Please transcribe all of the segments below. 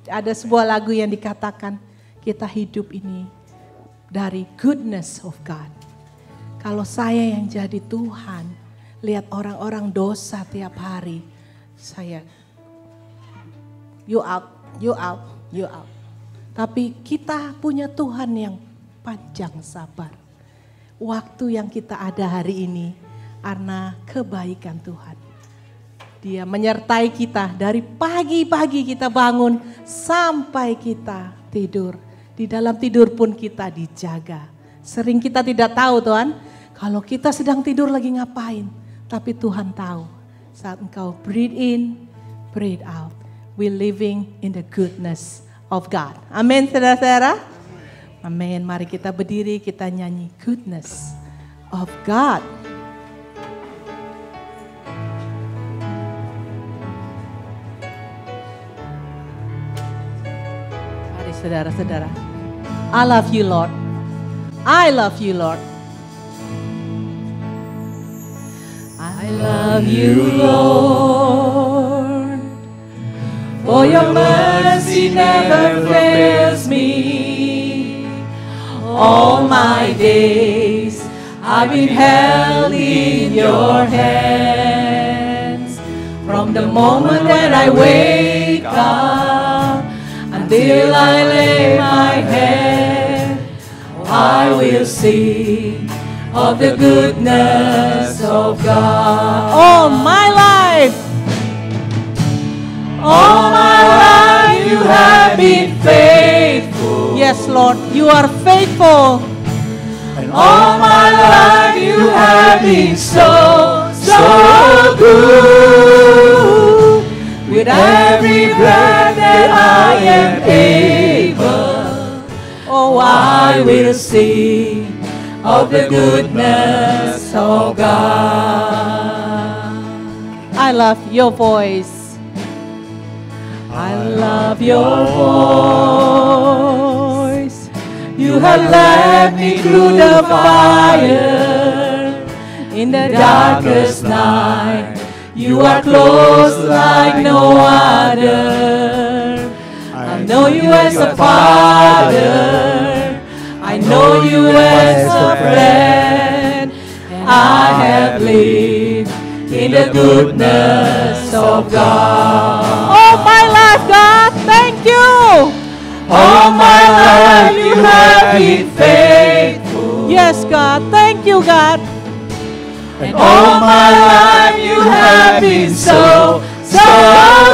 Ada sebuah lagu yang dikatakan kita hidup ini dari goodness of God. Kalau saya yang jadi Tuhan, lihat orang-orang dosa tiap hari, saya you out. Tapi kita punya Tuhan yang panjang sabar. Waktu yang kita ada hari ini karena kebaikan Tuhan. Dia menyertai kita dari pagi-pagi kita bangun sampai kita tidur. Di dalam tidur pun kita dijaga. Sering kita tidak tahu Tuhan, kalau kita sedang tidur lagi ngapain. Tapi Tuhan tahu saat engkau breathe in, breathe out. We living in the goodness of God. Amin saudara-saudara. Amin. Mari kita berdiri, kita nyanyi goodness of God. Saudara-saudara, I love you Lord, I love you Lord, I love you Lord, for your mercy never fails me. All my days I've been held in your hands, from the moment that I wake up till I lay my head, I will sing of the goodness of God. All my life you have been faithful. Yes, Lord, you are faithful. And all my life you have been so good. With every breath that I am able, oh, I will sing of the goodness of God. I love your voice. I love your voice. You have led me through the fire in the darkest night. You are close like no other. I know you as a father. I know you as a friend. I have lived in the goodness of God. All my life, God, thank you. All my life you have been faithful. Yes, God, thank you, God. And all my life you have been so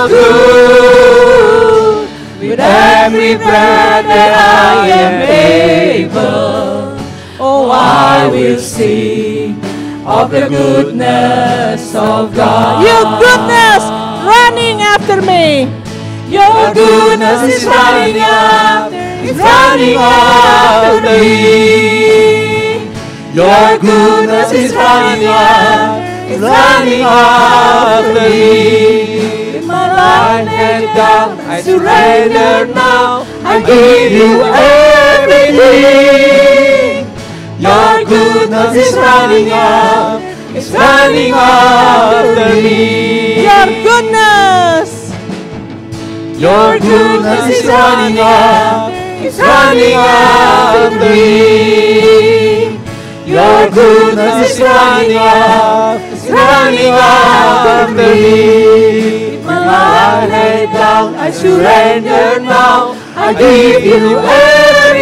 good. With every breath that I am able, oh, I will sing of the goodness of God. Your goodness running after me. Your goodness is running after me. Your goodness is running after me. In my life laid down, I surrender now. I give you everything. Your goodness is running after me. Your goodness is running after me. Your goodness is running after me. My life laid down, I surrender now. I give you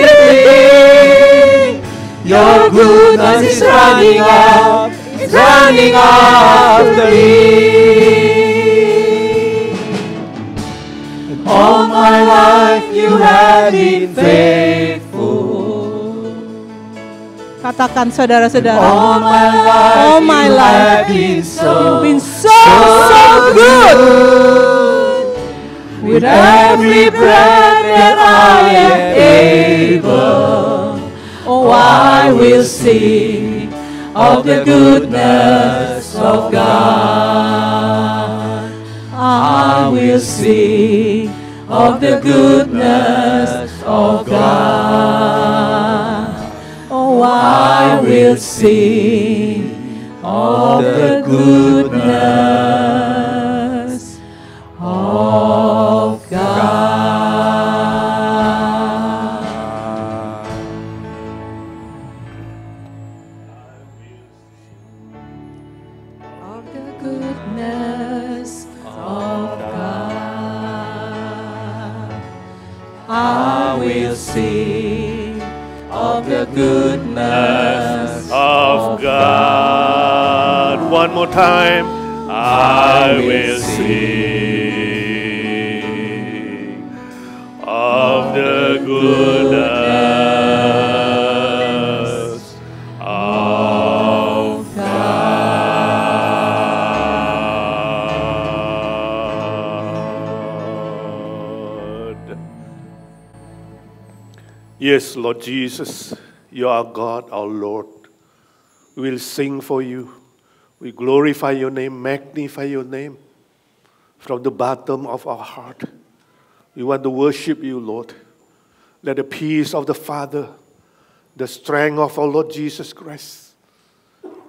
everything. Your goodness is running after me. And all my life you have been faithful. Katakan saudara-saudara. All my life you've been so good. With every breath that I am able, oh, I will sing of the goodness of God. I will sing of the goodness of God. Oh, I will sing of the goodness of God. goodness of God. I will sing of the goodness of God. One more time. I will sing of the goodness of God. Yes, Lord Jesus, you are God, our Lord. We will sing for you. We glorify your name, magnify your name from the bottom of our heart. We want to worship you, Lord. Let the peace of the Father, the strength of our Lord Jesus Christ,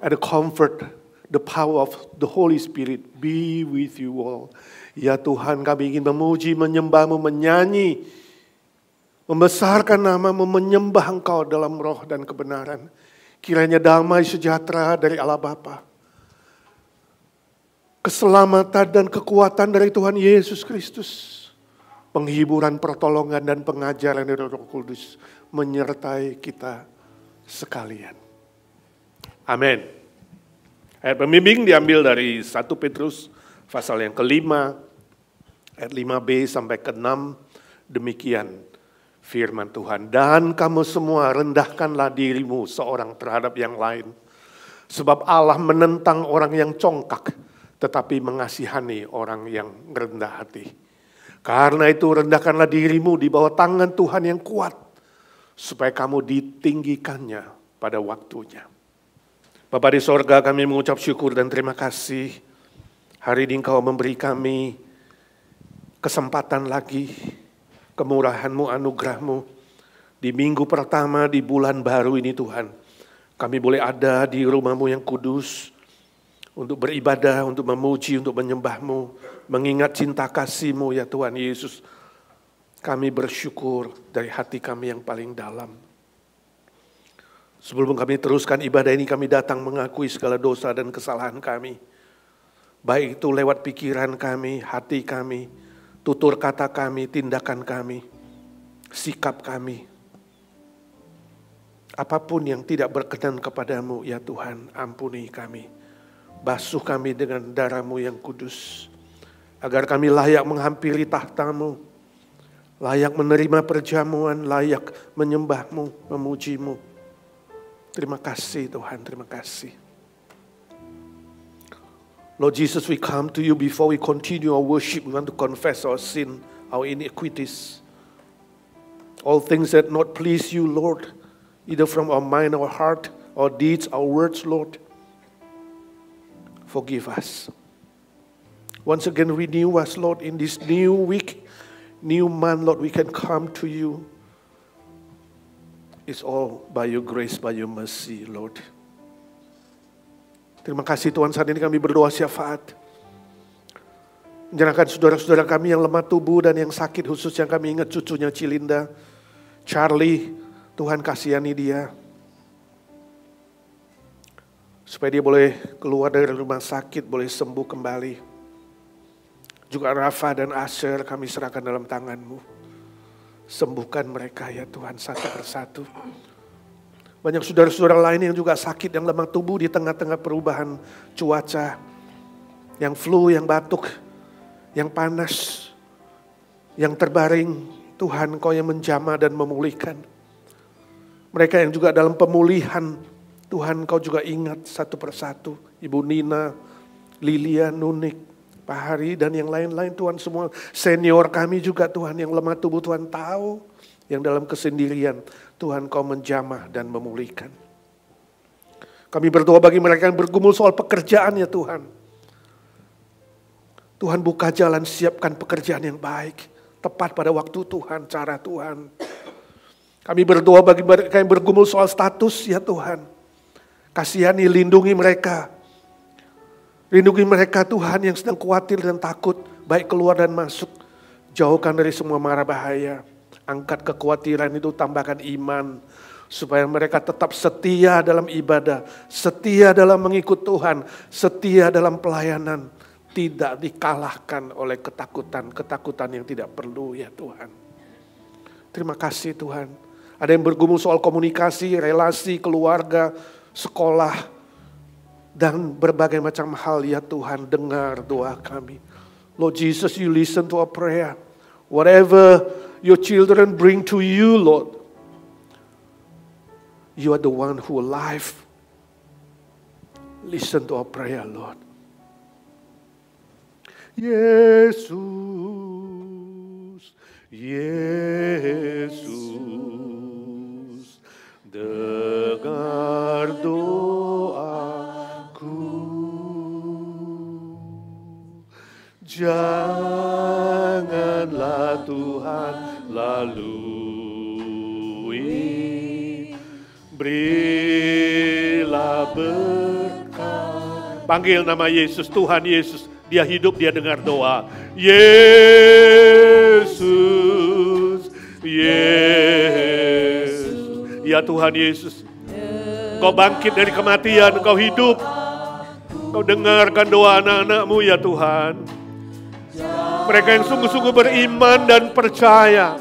and the comfort, the power of the Holy Spirit be with you all. Ya Tuhan, kami ingin memuji, menyembah-Mu, menyanyi, membesarkan nama-Mu, menyembah Engkau dalam roh dan kebenaran. Kiranya damai sejahtera dari Allah Bapa, keselamatan dan kekuatan dari Tuhan Yesus Kristus, penghiburan, pertolongan dan pengajaran dari Roh Kudus menyertai kita sekalian. Amin. Ayat pembimbing diambil dari 1 Petrus pasal yang kelima, ayat 5b sampai ke-6, demikian firman Tuhan. Dan kamu semua rendahkanlah dirimu seorang terhadap yang lain. Sebab Allah menentang orang yang congkak, tetapi mengasihani orang yang rendah hati. Karena itu rendahkanlah dirimu di bawah tangan Tuhan yang kuat, supaya kamu ditinggikannya pada waktunya. Bapa di sorga, kami mengucap syukur dan terima kasih. Hari ini Engkau memberi kami kesempatan lagi, kemurahan-Mu, anugerah-Mu. Di minggu pertama di bulan baru ini Tuhan, kami boleh ada di rumah-Mu yang kudus, untuk beribadah, untuk memuji, untuk menyembah-Mu, mengingat cinta kasih-Mu ya Tuhan Yesus. Kami bersyukur dari hati kami yang paling dalam. Sebelum kami teruskan ibadah ini, kami datang mengakui segala dosa dan kesalahan kami. Baik itu lewat pikiran kami, hati kami, tutur kata kami, tindakan kami, sikap kami. Apapun yang tidak berkenan kepadamu ya Tuhan, ampuni kami. Basuh kami dengan darah-Mu yang kudus, agar kami layak menghampiri tahta-Mu, layak menerima perjamuan, layak menyembah-Mu, memuji-Mu. Terima kasih Tuhan, terima kasih. Lord Jesus, we come to you before we continue our worship. We want to confess our sin, our iniquities. All things that not please you, Lord, either from our mind, our heart, our deeds, our words, Lord. Forgive us. Once again, renew us, Lord, in this new week, new month, Lord, we can come to you. It's all by your grace, by your mercy, Lord. Terima kasih Tuhan, saat ini kami berdoa syafaat. Menyerahkan saudara-saudara kami yang lemah tubuh dan yang sakit, khusus yang kami ingat cucunya Cilinda, Charlie, Tuhan kasihani dia. Supaya dia boleh keluar dari rumah sakit, boleh sembuh kembali. Juga Rafa dan Asher kami serahkan dalam tangan-Mu. Sembuhkan mereka ya Tuhan satu persatu. Banyak saudara-saudara lain yang juga sakit, yang lemah tubuh di tengah-tengah perubahan cuaca. Yang flu, yang batuk, yang panas, yang terbaring. Tuhan Engkau yang menjamah dan memulihkan. Mereka yang juga dalam pemulihan, Tuhan Engkau juga ingat satu persatu. Ibu Nina, Lilia, Nunik, Pak Hari dan yang lain-lain Tuhan semua. Senior kami juga Tuhan yang lemah tubuh Tuhan tahu. Yang dalam kesendirian Tuhan Kau menjamah dan memulihkan. Kami berdoa bagi mereka yang bergumul soal pekerjaan ya Tuhan. Tuhan buka jalan, siapkan pekerjaan yang baik. Tepat pada waktu Tuhan, cara Tuhan. Kami berdoa bagi mereka yang bergumul soal status ya Tuhan. Kasihani, lindungi mereka. Lindungi mereka Tuhan yang sedang khawatir dan takut. Baik keluar dan masuk. Jauhkan dari semua mara bahaya. Angkat kekhawatiran itu, tambahkan iman. supaya mereka tetap setia dalam ibadah, setia dalam mengikut Tuhan, setia dalam pelayanan, tidak dikalahkan oleh ketakutan yang tidak perlu ya Tuhan. Terima kasih Tuhan. Ada yang bergumul soal komunikasi, relasi, keluarga, sekolah, dan berbagai macam hal ya Tuhan, dengar doa kami. Lord Jesus, you listen to our prayer. Whatever your children bring to you, Lord, you are the one who alive. Listen to our prayer, Lord. Yesus, Yesus, dengar doaku. Janganlah Tuhan lalui, berilah berkat. Panggil nama Yesus, Tuhan Yesus. Dia hidup, dia dengar doa. Yesus, Yesus. Ya Tuhan Yesus, Engkau bangkit dari kematian, Engkau hidup. Engkau dengarkan doa anak-anak-Mu ya Tuhan. Mereka yang sungguh-sungguh beriman dan percaya.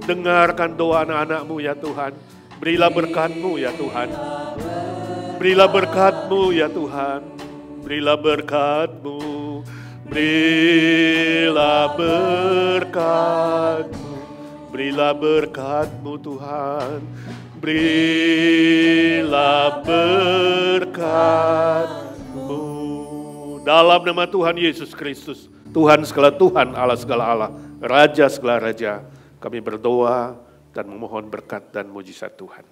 Dengarkan doa anak-anak-Mu ya Tuhan. Berilah berkat-Mu ya Tuhan. Berilah berkat-Mu ya Tuhan. Berilah berkat-Mu. Berilah berkat-Mu. Berilah berkat-Mu Tuhan. Berilah berkat-Mu. Dalam nama Tuhan Yesus Kristus, Tuhan segala Tuhan, Allah segala Allah, Raja segala Raja, kami berdoa dan memohon berkat dan mujizat Tuhan.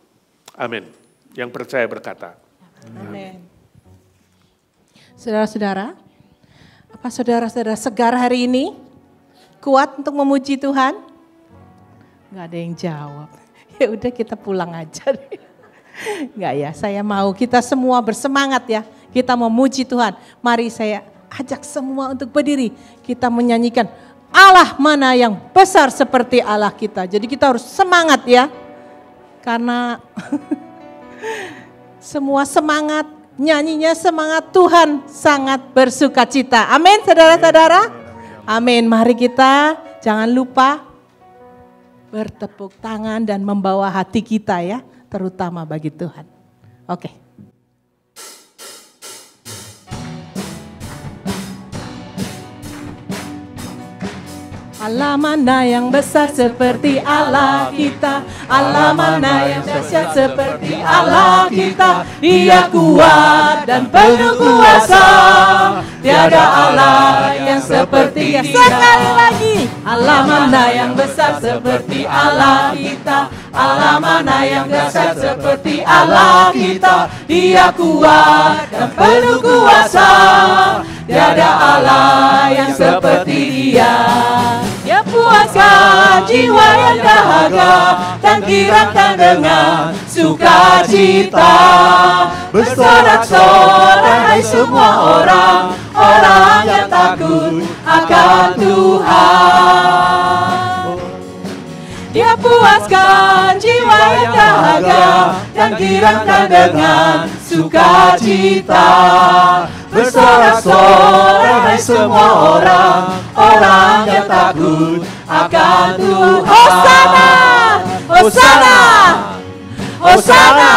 Amin. Yang percaya berkata. Amin. Saudara-saudara, apa saudara-saudara segar hari ini? Kuat untuk memuji Tuhan? Gak ada yang jawab. Ya udah kita pulang aja deh. Enggak ya, saya mau kita semua bersemangat ya. Kita memuji Tuhan. Mari saya ajak semua untuk berdiri. Kita menyanyikan Allah mana yang besar seperti Allah kita. Jadi kita harus semangat ya. Karena semua semangat, nyanyinya semangat Tuhan sangat bersuka cita. Amin saudara-saudara. Amin. Mari kita jangan lupa bertepuk tangan dan membawa hati kita ya. Terutama bagi Tuhan. Oke. Allah mana yang besar seperti Allah kita. Allah mana yang dahsyat seperti Allah kita. Dia kuat dan penuh kuasa. Tiada Allah yang seperti Dia. Sekali lagi. Allah mana yang besar seperti Allah kita. Allah mana yang dahsyat seperti Allah kita. Dia kuat dan penuh kuasa. Tiada Allah yang seperti Dia. Dia puaskan jiwa yang dahaga dan gerakkan dengan sukacita. Bersorak-sorai semua orang yang takut akan Tuhan. Dia puaskan jiwa yang dahaga dan gerakkan dengan sukacita. Bersorak-sorai semua orang yang takut akan Tuhan. Hosana, Hosana, Hosana,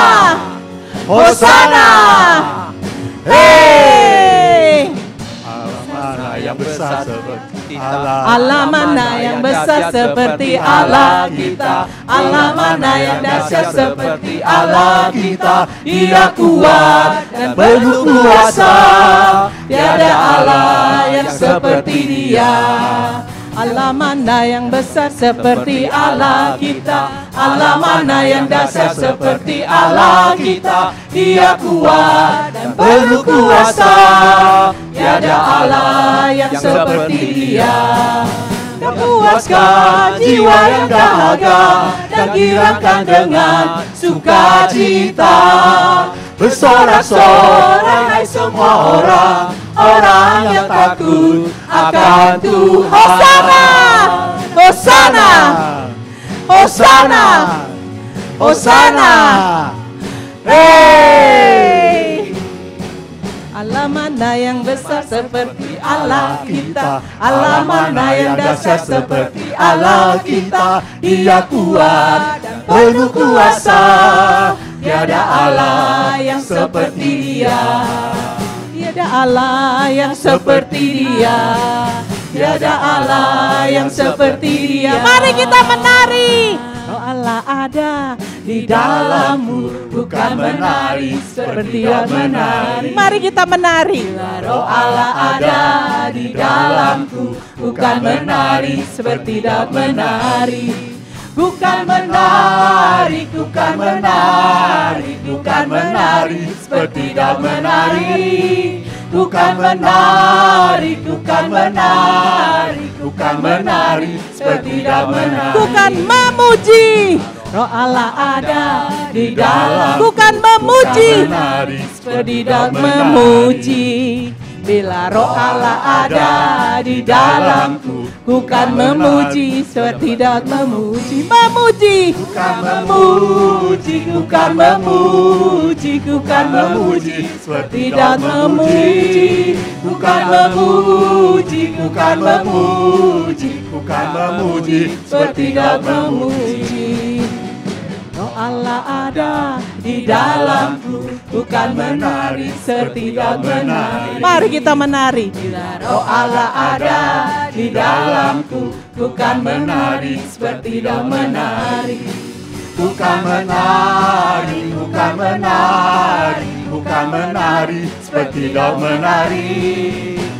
Hosana. Hey, Allah mana yang besar seperti Allah. Allah mana yang besar seperti Allah kita. Allah mana yang dahsyat seperti Allah kita. Dia kuat dan penuh kuasa. Tiada Allah yang seperti Dia. Allah mana yang besar seperti Allah kita. Allah mana yang dahsyat seperti Allah kita. Dia kuat dan penuh kuasa. Tiada Allah yang seperti Dia. Dia puaskan jiwa yang dahaga dan gerakkan dengan sukacita. Bersorak-sorai semua orang yang takut akan Tuhan. Hosana, Hosana, Hosana, Hosana. Hey! Allah mana yang besar seperti Allah kita, Allah mana yang dahsyat seperti Allah kita. Dia kuat dan penuh kuasa, tiada Allah yang seperti Dia. Tiada Allah yang seperti Dia, tiada Allah yang seperti Dia. Mari kita menari. Oh Allah ada di dalammu, bukan menari seperti Dia menari. Mari kita menari. Oh Allah ada di dalamku, bukan menari seperti Dia menari. Bukan menari, bukan menari, bukan menari seperti Dia menari. Bukan menari, bukan menari, bukan menari seperti Dia menari. Bukan memuji, Roh Allah ada di dalam. Bukan memuji, seperti Dia memuji. Bila Roh Allah ada di dalamku, bukan memuji seperti Dia memuji. Memuji, bukan memuji, bukan memuji, bukan memuji seperti Dia memuji. Bukan memuji, bukan memuji, bukan memuji seperti Dia memuji. Roh Allah ada di dalamku, bukan menari seperti Dia menari. Mari kita menari. Bila Roh Allah ada di dalamku, bukan menari seperti Dia menari. Bukan menari, bukan menari, bukan menari seperti Dia menari.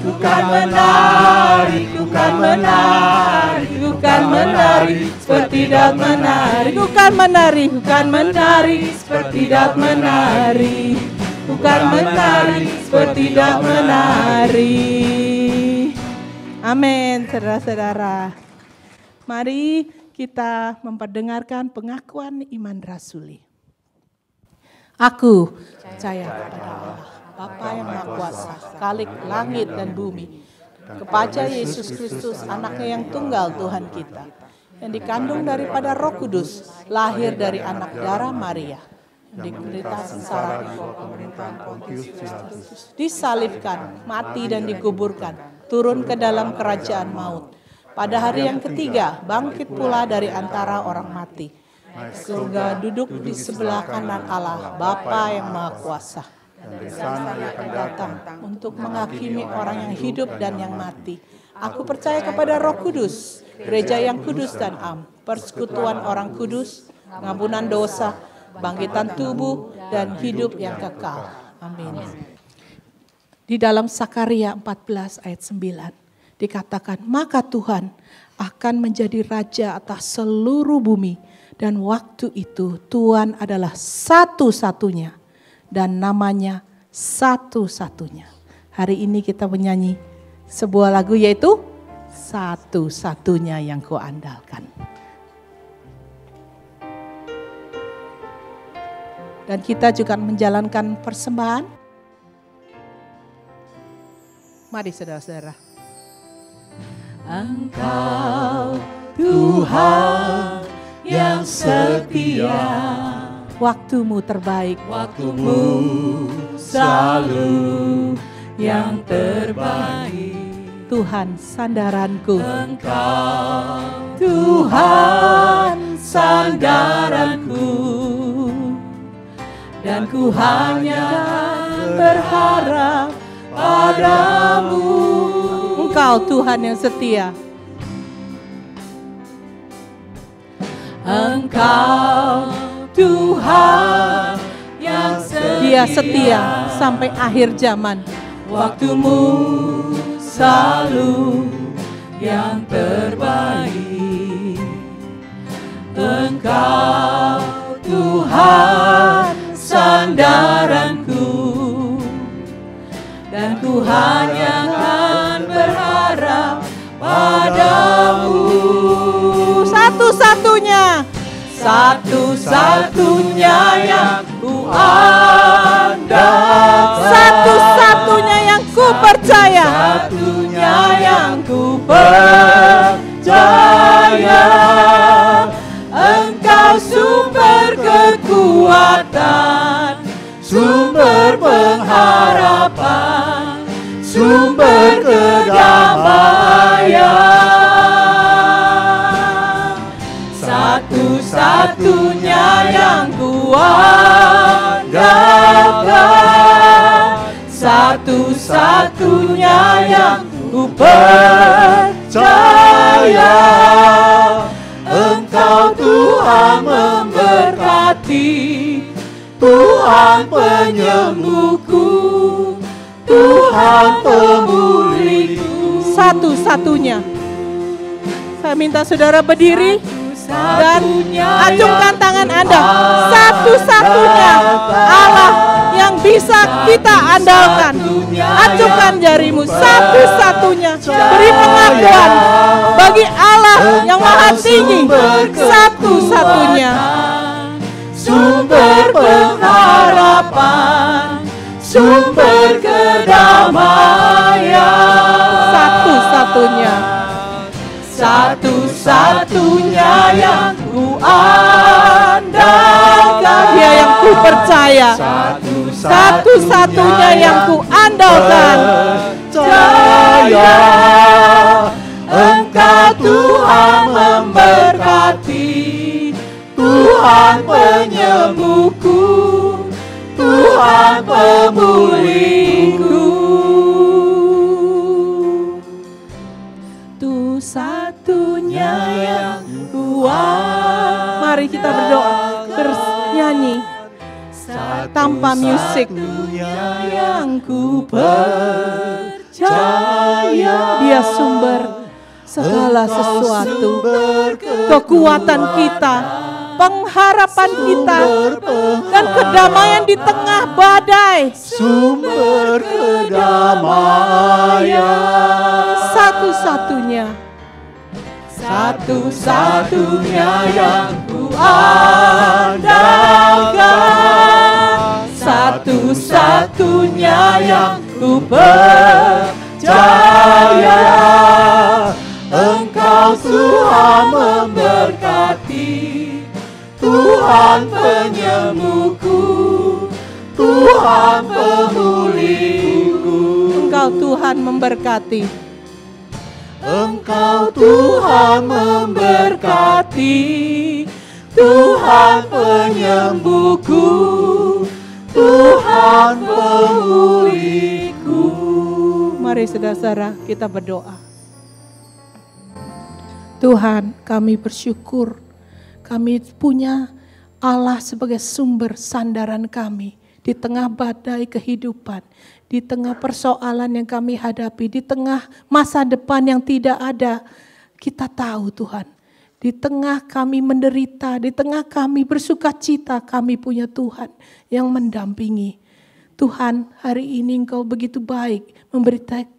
Bukan menari, bukan menari, bukan menari seperti Dia menari. Bukan menari, bukan menari seperti Dia menari. Bukan menari seperti Dia menari. Amin, saudara-saudara. Mari kita memperdengarkan pengakuan iman rasuli. Aku percaya kepada Allah, Bapa yang Maha Kuasa, Khalik langit dan bumi, kepada Yesus Kristus, anaknya yang tunggal Tuhan kita, yang dikandung daripada Roh Kudus, lahir dari anak darah Maria, diderita sengsara di bawah pemerintahan Pontius Pilatus, disalibkan, mati dan dikuburkan, turun ke dalam kerajaan maut. Pada hari yang ketiga, bangkit pula dari antara orang mati. Surga duduk di sebelah kanan Allah, Bapa yang Maha Kuasa. Dari sana Dia akan datang untuk menghakimi orang yang hidup dan yang mati. Aku percaya kepada Roh Kudus, gereja yang kudus dan am, persekutuan orang kudus, pengampunan dosa, bangkitan tubuh, dan hidup yang kekal. Amin. Di dalam Sakaria 14 ayat 9 dikatakan, maka Tuhan akan menjadi raja atas seluruh bumi, dan waktu itu Tuhan adalah satu-satunya dan namanya satu-satunya. Hari ini kita menyanyi sebuah lagu yaitu satu-satunya yang Kau andalkan. Dan kita juga menjalankan persembahan. Mari saudara-saudara. Engkau Tuhan yang setia, waktumu terbaik, waktumu selalu yang terbaik. Tuhan sandaranku, Engkau Tuhan sandaranku, dan ku hanya berharap padamu. Engkau Tuhan yang setia. Engkau Tuhan yang setia. Dia setia sampai akhir zaman. Waktumu selalu yang terbaik. Engkau Tuhan sandaranku, dan ku hanya akan berharap padamu. Satu-satunya, satu-satunya yang ku andalkan, satu-satunya yang ku percaya, satunya yang ku percaya. Engkau sumber sumber kedamaian. Satu-satunya yang kuandalkan, satu-satunya yang ku percaya. Engkau Tuhan memberkati, Tuhan penyembuhku, Tuhan pemulihku. Satu-satunya. Saya minta saudara berdiri dan acungkan tangan Anda. Satu-satunya Allah yang bisa kita andalkan. Acungkan jarimu. Satu-satunya. Beri pengakuan bagi Allah yang maha tinggi. Satu-satunya. Sumber pengharapan, sumber kedamaian. Satu-satunya. Satu-satunya yang ku andalkan, Dia yang ku percaya. Satu-satunya yang ku andalkan. Percaya Engkau Tuhan memberkati, Tuhan penyembuhku, Tuhan pemulihku. Satunya yang kuat. Mari kita berdoa, bernyanyi tanpa musik. Yang ku percaya, Dia sumber segala sesuatu, kekuatan kita, pengharapan kita, dan kedamaian di tengah badai. Sumber kedamaian. Satu-satunya. Satu-satunya yang ku andalkan, satu-satunya yang ku percaya. Engkau Tuhan memberkati, Tuhan penyembuhku, Tuhan pemulihku. Engkau Tuhan memberkati. Engkau Tuhan memberkati, Tuhan penyembuhku, Tuhan pemulihku. Mari saudara-saudara kita berdoa. Tuhan, kami bersyukur kami punya Allah sebagai sumber sandaran kami di tengah badai kehidupan, di tengah persoalan yang kami hadapi, di tengah masa depan yang tidak ada. Kita tahu Tuhan, di tengah kami menderita, di tengah kami bersuka cita, kami punya Tuhan yang mendampingi. Tuhan, hari ini Engkau begitu baik,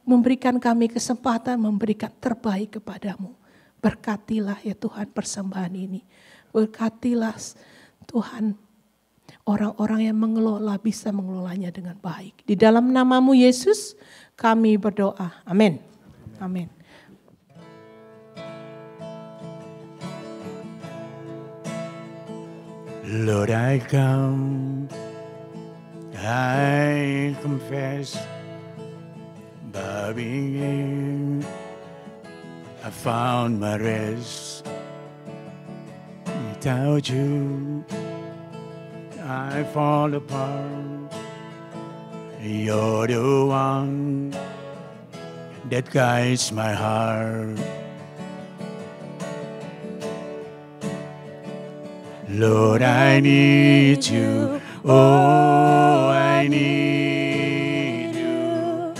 memberikan kami kesempatan, memberikan terbaik kepadamu. Berkatilah ya Tuhan persembahan ini. Berkatilah Tuhan, orang-orang yang mengelola bisa mengelolanya dengan baik. Di dalam nama-Mu Yesus kami berdoa. Amin. Amin. Lord, I come, I confess, bowing, I found my rest. Without you, I fall apart. You're the one that guides my heart. Lord, I need you. Oh, I need you.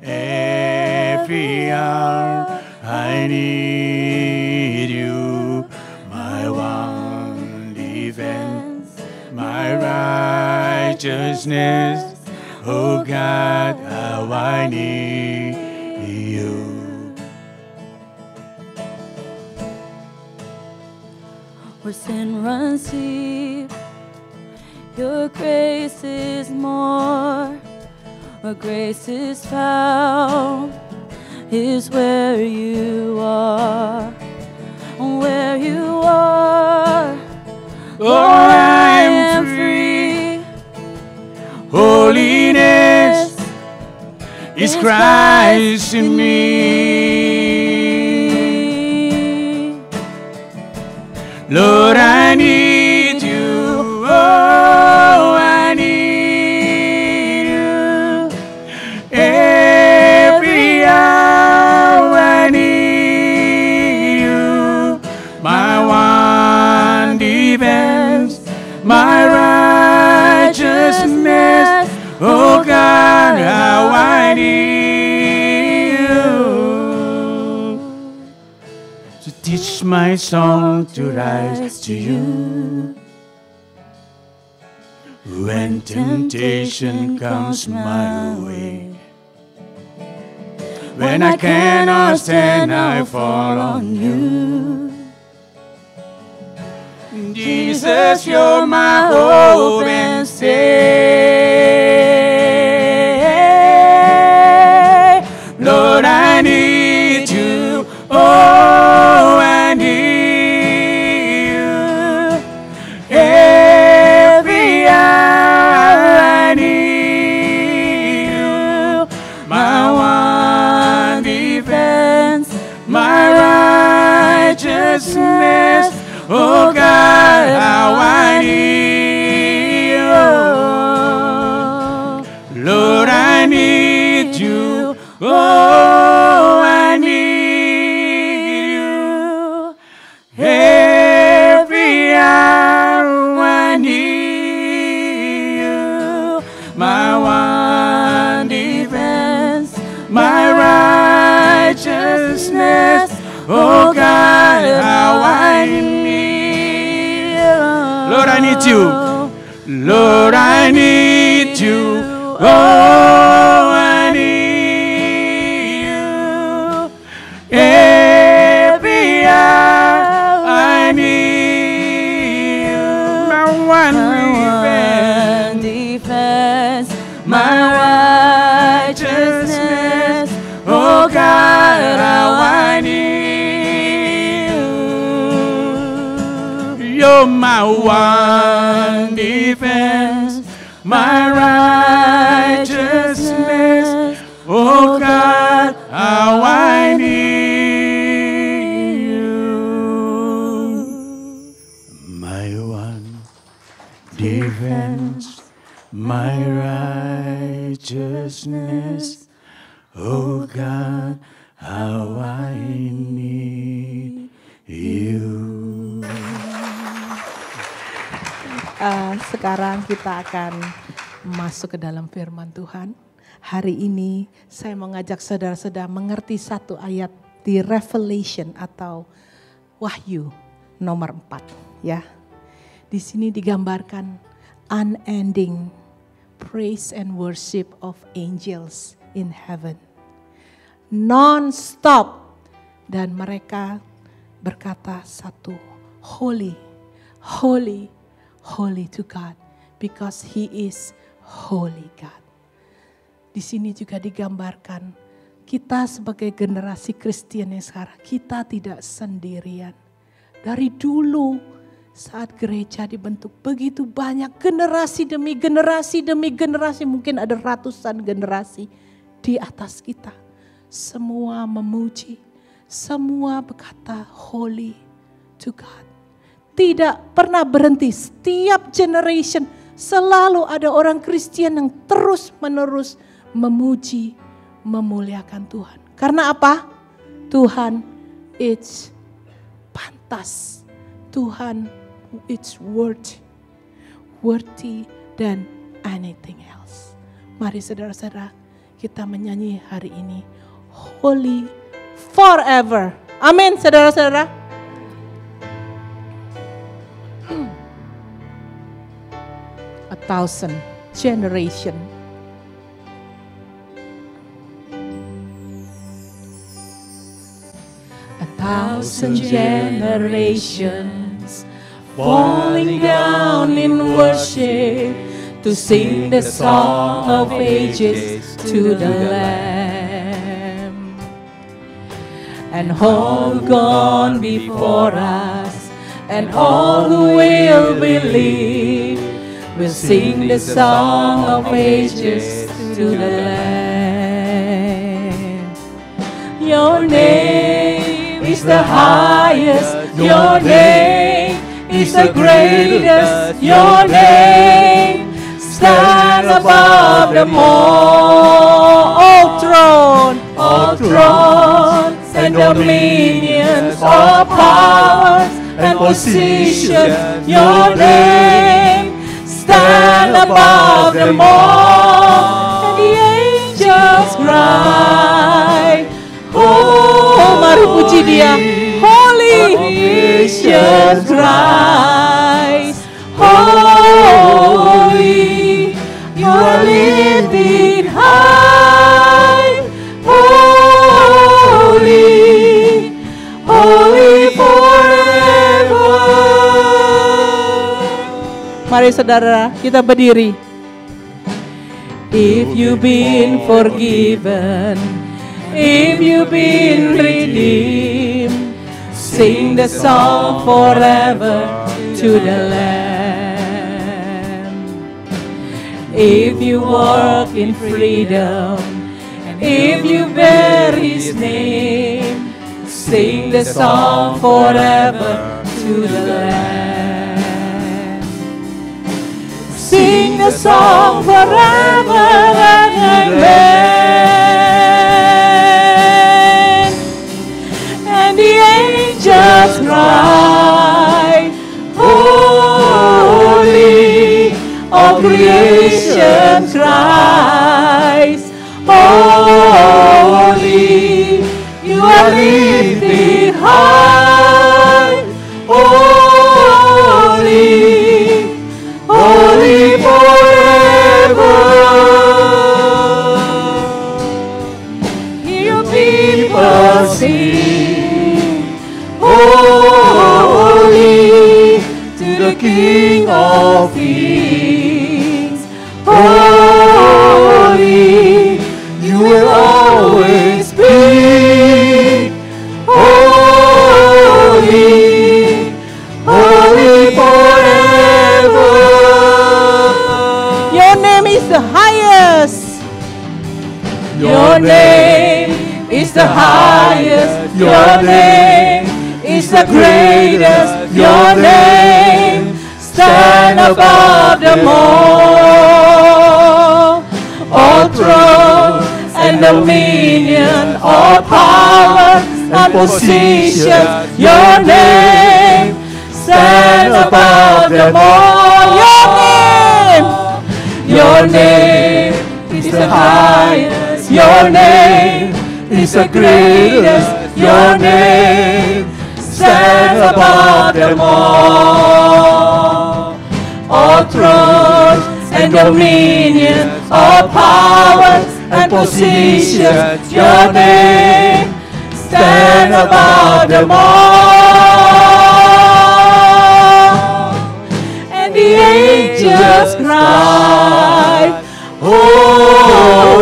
Every hour I need you. My one defense, my righteousness. Oh God, how I need you. Where sin runs deep, your grace is more. Where grace is found is where you are. Where you are, Lord, I am free. Holiness is Christ in me. Lord, I need you. Oh, I need you. Every hour I need you. My one defense, my righteousness. Oh God, how I need you. So teach my song to rise to you. When temptation comes my way, when I cannot stand, I fall on you. Jesus, you're my hope and stay. Lord, I need you. Oh, I need you. Every hour I need you. My one defense, my righteousness. Oh God, how I need you. Lord, I need you. Oh, I need you. Every hour I need you. My one defense, my righteousness. Oh God, how I need you. Lord, I need you. Lord, I need you. Oh, I need you. Every hour I need you. My one defense, my righteousness. Oh God, how I need you. You're my one defense, my righteousness. Oh God, how I need you. My one defense, my righteousness. Oh God, how I need you. Sekarang kita akan masuk ke dalam firman Tuhan. Hari ini saya mengajak saudara-saudara mengerti satu ayat di Revelation atau Wahyu nomor 4 ya. Di sini digambarkan unending praise and worship of angels in heaven. Non-stop, dan mereka berkata satu, holy, holy, holy to God, because He is holy God. Di sini juga digambarkan kita sebagai generasi Kristen yang sekarang, kita tidak sendirian. Dari dulu saat gereja dibentuk, begitu banyak generasi demi generasi, mungkin ada ratusan generasi di atas kita. Semua memuji, semua berkata holy to God. Tidak pernah berhenti, setiap generation selalu ada orang Kristen yang terus menerus memuji, memuliakan Tuhan. Karena apa? Tuhan it's pantas. Tuhan it's worthy than anything else. Mari saudara-saudara kita menyanyi hari ini holy forever. Amin saudara-saudara. A thousand generation. A thousand generations falling down in worship to sing the song of ages to the Lamb. And all who gone before us, and all who will believe, will sing the song of ages to the Lamb. is the highest. Your name is the greatest. Your name stands above them all. All thrones and dominions, all powers and positions. Your name stand above them all. And the angels cry, oh, mari puji Dia. Holy creation cries, holy, you are lifted high, holy, holy forever. Mari saudara, kita berdiri. If you've been forgiven, if you've been redeemed, sing the song forever to the Lamb. If you walk in freedom, and if you bear His name, sing the song forever to the Lamb. Sing the song forever and amen. And the angels cry, holy, all creation cries, holy, you are lifted high, holy, holy forever. Hear people sing, holy, to the King of Kings. Holy, you will always be. Holy, holy forever. Your name is the highest. Your name is the highest. Your name is the greatest. Your name stand above them all. All throne and dominion, all power and position. Your name stand above them all. Your name is the highest. Your name is the greatest. Your name stands above them all. All thrones and dominion, all powers and positions. Your name stands above them all. And the angels cry, holy,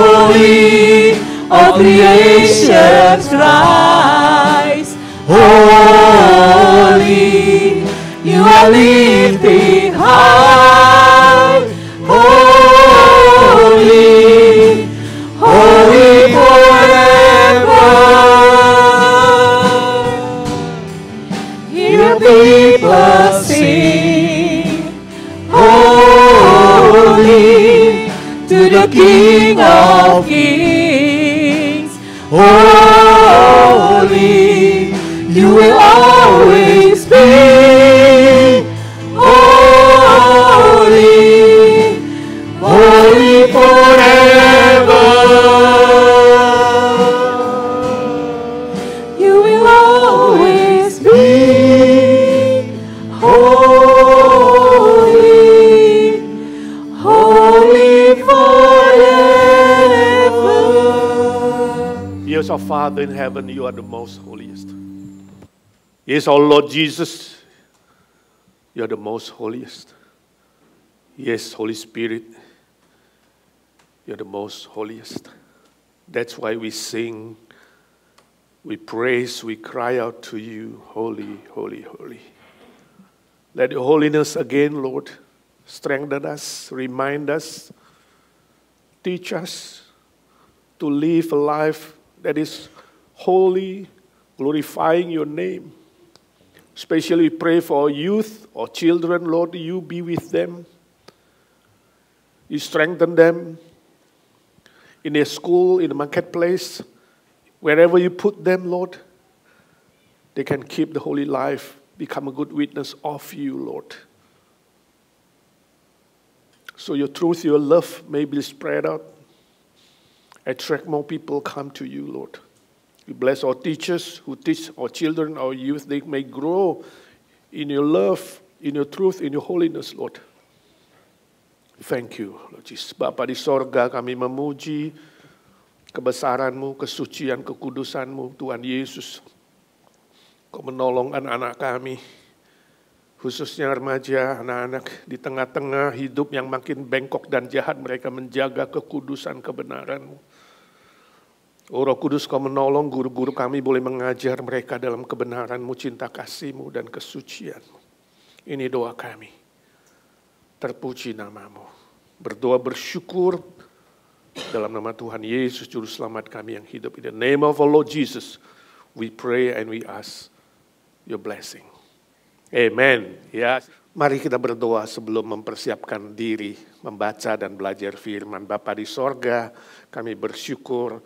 all creation cries, holy, you are lifted high, holy, holy forever. Hear people sing, holy, to the King of Kings. Holy, you will always be. Holy, holy forever. You will always be. Holy, holy forever. Yes, our Father in heaven, you are the most holiest. Yes, our Lord Jesus, you are the most holiest. Yes, Holy Spirit, you are the most holiest. That's why we sing, we praise, we cry out to you, holy, holy, holy. Let your holiness again, Lord, strengthen us, remind us, teach us to live a life that is holy, glorifying your name. Especially pray for our youth, our children, Lord, you be with them. You strengthen them in their school, in the marketplace, wherever you put them, Lord. They can keep the holy life, become a good witness of you, Lord. So your truth, your love may be spread out. Attract more people, come to you, Lord. We bless our teachers who teach our children, our youth. They may grow in your love, in your truth, in your holiness, Lord. Thank you, Lord Jesus. Bapa di sorga, kami memuji kebesaran-Mu, kesucian, kekudusan-Mu, Tuhan Yesus. Kau menolong anak-anak kami, khususnya remaja, anak-anak di tengah-tengah hidup yang makin bengkok dan jahat, mereka menjaga kekudusan kebenaran-Mu. Oh Roh Kudus, Kau menolong guru-guru kami boleh mengajar mereka dalam kebenaran-Mu, cinta kasih-Mu, dan kesucian-Mu. Ini doa kami. Terpuji nama-Mu. Berdoa bersyukur dalam nama Tuhan Yesus, Juru Selamat kami yang hidup. In the name of our Lord Jesus, we pray and we ask your blessing. Amen. Ya, mari kita berdoa sebelum mempersiapkan diri membaca dan belajar firman. Bapa di sorga, kami bersyukur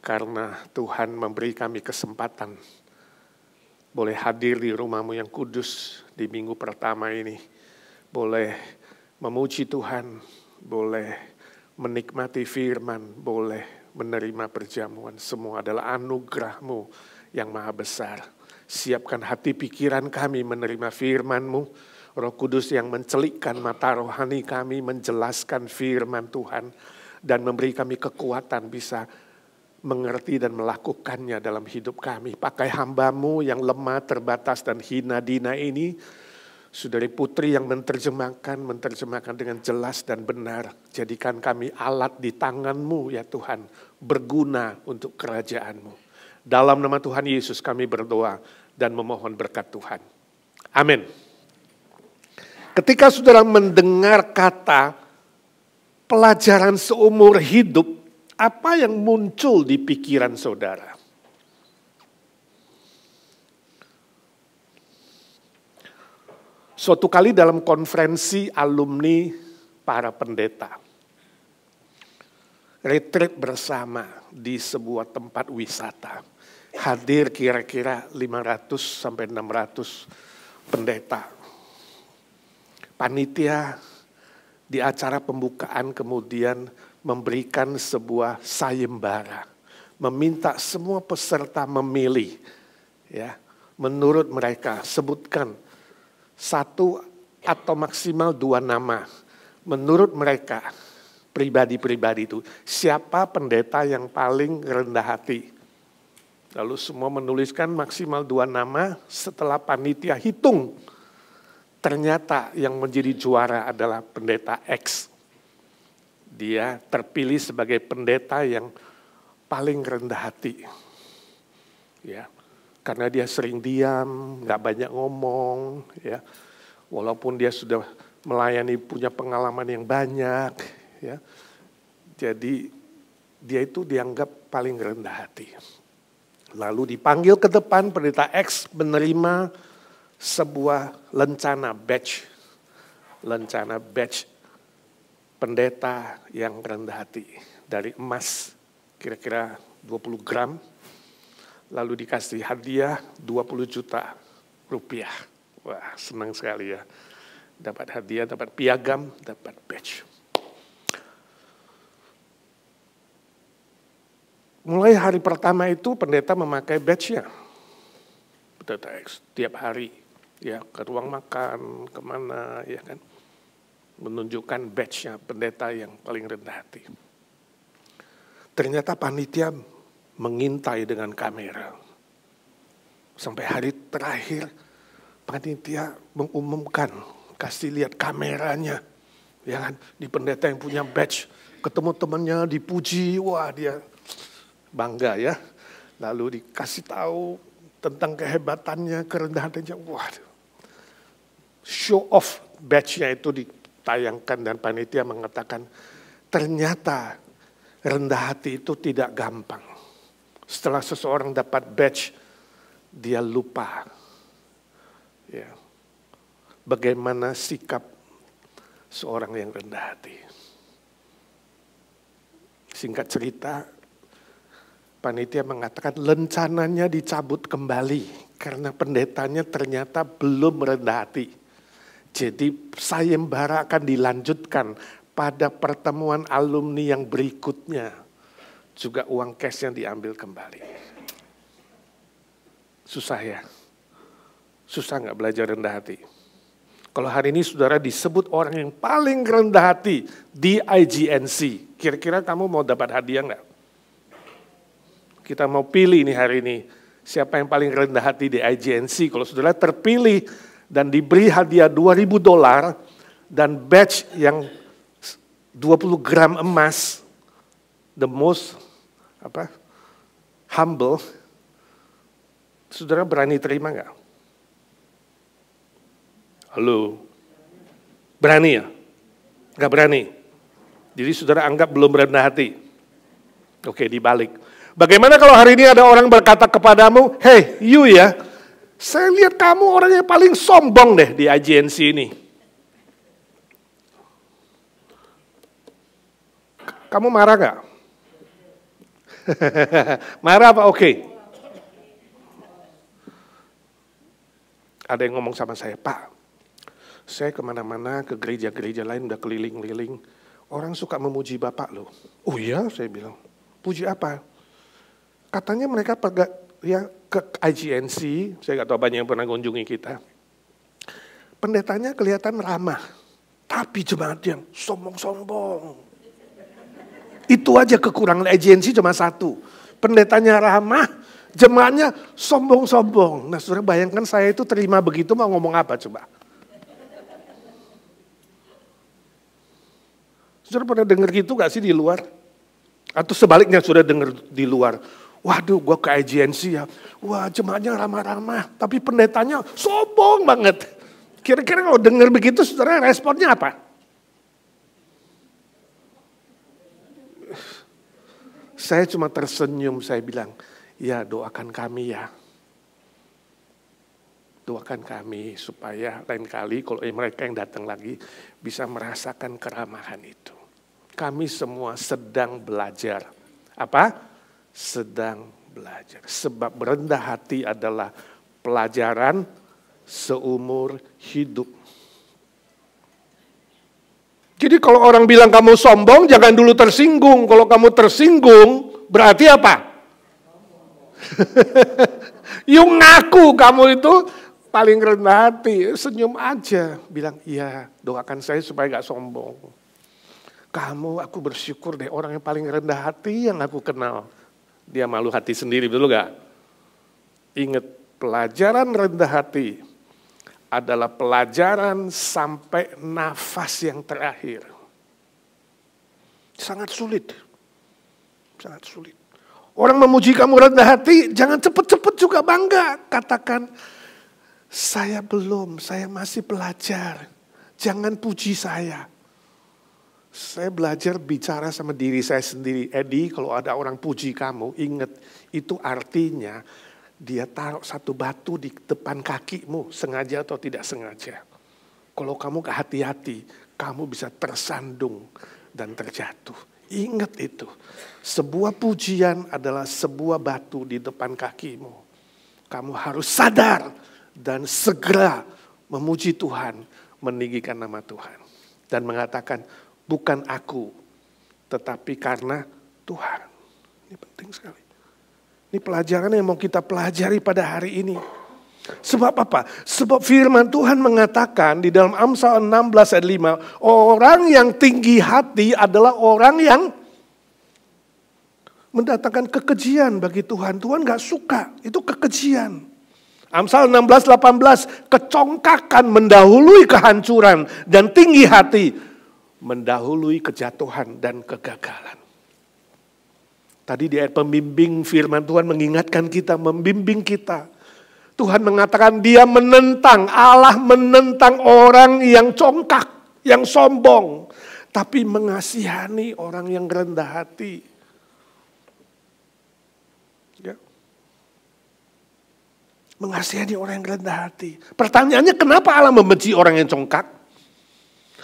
karena Tuhan memberi kami kesempatan boleh hadir di rumah-Mu yang kudus di minggu pertama ini. Boleh memuji Tuhan, boleh menikmati firman, boleh menerima perjamuan. Semua adalah anugerah-Mu yang maha besar. Siapkan hati pikiran kami menerima firman-Mu. Roh Kudus yang mencelikkan mata rohani kami, menjelaskan firman Tuhan, dan memberi kami kekuatan bisa mengerti dan melakukannya dalam hidup kami. Pakai hamba-Mu yang lemah, terbatas, dan hina dina ini, saudari putri yang menerjemahkan dengan jelas dan benar. Jadikan kami alat di tangan-Mu ya Tuhan, berguna untuk kerajaan-Mu. Dalam nama Tuhan Yesus kami berdoa dan memohon berkat Tuhan. Amin. Ketika saudara mendengar kata pelajaran seumur hidup, apa yang muncul di pikiran saudara? Suatu kali dalam konferensi alumni para pendeta, retreat bersama di sebuah tempat wisata, hadir kira-kira 500 sampai 600 pendeta. Panitia di acara pembukaan kemudian memberikan sebuah sayembara, meminta semua peserta memilih, ya, menurut mereka sebutkan 1 atau maksimal 2 nama. Menurut mereka pribadi-pribadi itu, siapa pendeta yang paling rendah hati? Lalu semua menuliskan maksimal 2 nama. Setelah panitia hitung, ternyata yang menjadi juara adalah pendeta X. Dia terpilih sebagai pendeta yang paling rendah hati. Ya, karena dia sering diam, nggak banyak ngomong, ya. Walaupun dia sudah melayani, punya pengalaman yang banyak, ya. Jadi dia itu dianggap paling rendah hati. Lalu dipanggil ke depan, pendeta X menerima sebuah lencana badge pendeta yang rendah hati dari emas kira-kira 20 gram, lalu dikasih hadiah 20 juta rupiah. Wah, senang sekali ya. Dapat hadiah, dapat piagam, dapat badge. Mulai hari pertama itu pendeta memakai badge-nya. Pendeta X tiap hari, ya, ke ruang makan, kemana, ya kan. Menunjukkan badge-nya pendeta yang paling rendah hati. Ternyata panitia mengintai dengan kamera. Sampai hari terakhir, panitia mengumumkan, kasih lihat kameranya. Ya kan, di pendeta yang punya badge, ketemu temannya dipuji, wah dia bangga ya. Lalu dikasih tahu tentang kehebatannya, kerendahannya, wah. Show off badge-nya itu ditayangkan dan panitia mengatakan, ternyata rendah hati itu tidak gampang. Setelah seseorang dapat badge dia lupa ya, bagaimana sikap seorang yang rendah hati. Singkat cerita, panitia mengatakan rencananya dicabut kembali karena pendetanya ternyata belum rendah hati. Jadi sayembara akan dilanjutkan pada pertemuan alumni yang berikutnya. Juga uang cashnya diambil kembali. Susah ya? Susah nggak belajar rendah hati? Kalau hari ini saudara disebut orang yang paling rendah hati di IGNC, kira-kira kamu mau dapat hadiah nggak? Kita mau pilih nih hari ini, siapa yang paling rendah hati di IGNC. Kalau saudara terpilih dan diberi hadiah $2.000 dan badge yang 20 gram emas, the most humble, saudara berani terima nggak? Halo, berani ya? Nggak berani? Jadi saudara anggap belum rendah hati? Oke, dibalik. Bagaimana kalau hari ini ada orang berkata kepadamu, hey you ya, saya lihat kamu orang yang paling sombong deh di IGNC ini. Kamu marah nggak? Marah apa oke? Ada yang ngomong sama saya, Pak, saya kemana-mana ke gereja-gereja lain udah keliling-keliling, orang suka memuji Bapak loh. Oh iya, saya bilang, puji apa? Katanya mereka ya ke IGNC, saya nggak tahu banyak yang pernah kunjungi kita. Pendetanya kelihatan ramah, tapi jemaat yang sombong-sombong. Itu aja kekurangan IGNC cuma satu. Pendetanya ramah, jemaatnya sombong-sombong. Nah saudara bayangkan saya itu terima begitu mau ngomong apa coba? Saudara pernah dengar gitu gak sih di luar? Atau sebaliknya sudah dengar di luar? Waduh, gue ke IGNC ya. Wah, jemaatnya ramah-ramah, tapi pendetanya sombong banget. Kira-kira kalau dengar begitu, saudara responnya apa? Saya cuma tersenyum, saya bilang, ya doakan kami ya. Doakan kami supaya lain kali kalau mereka yang datang lagi bisa merasakan keramahan itu. Kami semua sedang belajar. Apa? Sedang belajar. Sebab rendah hati adalah pelajaran seumur hidup. Jadi kalau orang bilang kamu sombong, jangan dulu tersinggung. Kalau kamu tersinggung, berarti apa? Yung ngaku kamu itu paling rendah hati, senyum aja. Bilang, iya doakan saya supaya gak sombong. Kamu, aku bersyukur deh orang yang paling rendah hati yang aku kenal. Dia malu hati sendiri, betul gak? Ingat, pelajaran rendah hati adalah pelajaran sampai nafas yang terakhir. Sangat sulit. Sangat sulit. Orang memuji kamu rendah hati, jangan cepet-cepet juga bangga. Katakan, saya belum, saya masih belajar. Jangan puji saya. Saya belajar bicara sama diri saya sendiri. Edi, kalau ada orang puji kamu, ingat itu artinya dia taruh satu batu di depan kakimu, sengaja atau tidak sengaja. Kalau kamu gak hati-hati, kamu bisa tersandung dan terjatuh. Ingat itu, sebuah pujian adalah sebuah batu di depan kakimu. Kamu harus sadar dan segera memuji Tuhan, meninggikan nama Tuhan. Dan mengatakan, bukan aku, tetapi karena Tuhan. Ini penting sekali. Ini pelajaran yang mau kita pelajari pada hari ini. Sebab apa? Sebab firman Tuhan mengatakan di dalam Amsal 16 ayat 5, orang yang tinggi hati adalah orang yang mendatangkan kekejian bagi Tuhan. Tuhan gak suka, itu kekejian. Amsal 16-18, kecongkakan mendahului kehancuran dan tinggi hati mendahului kejatuhan dan kegagalan. Tadi di ayat pembimbing firman Tuhan mengingatkan kita, membimbing kita. Tuhan mengatakan dia menentang, Allah menentang orang yang congkak, yang sombong. Tapi mengasihani orang yang rendah hati. Ya. Mengasihani orang yang rendah hati. Pertanyaannya, kenapa Allah membenci orang yang congkak?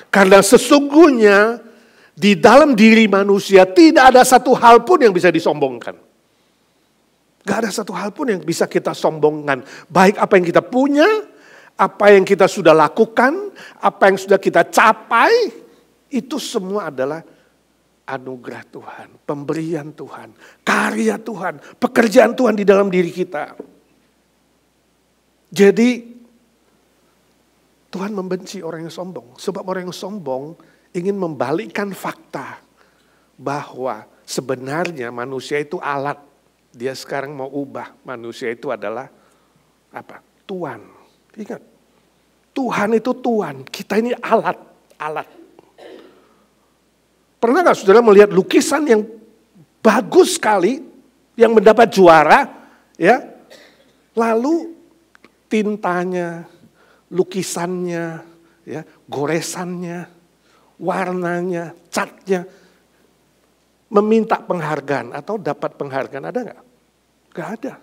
Karena sesungguhnya di dalam diri manusia tidak ada satu hal pun yang bisa disombongkan. Gak ada satu hal pun yang bisa kita sombongkan. Baik apa yang kita punya, apa yang kita sudah lakukan, apa yang sudah kita capai, itu semua adalah anugerah Tuhan, pemberian Tuhan, karya Tuhan, pekerjaan Tuhan di dalam diri kita. Jadi Tuhan membenci orang yang sombong. Sebab orang yang sombong ingin membalikkan fakta bahwa sebenarnya manusia itu alat. Dia sekarang mau ubah manusia itu adalah apa? Tuan. Ingat, Tuhan itu Tuan. Kita ini alat. Pernah gak saudara melihat lukisan yang bagus sekali, yang mendapat juara, ya? Lalu tintanya, lukisannya, ya, goresannya, warnanya, catnya, meminta penghargaan atau dapat penghargaan, ada nggak? Nggak ada.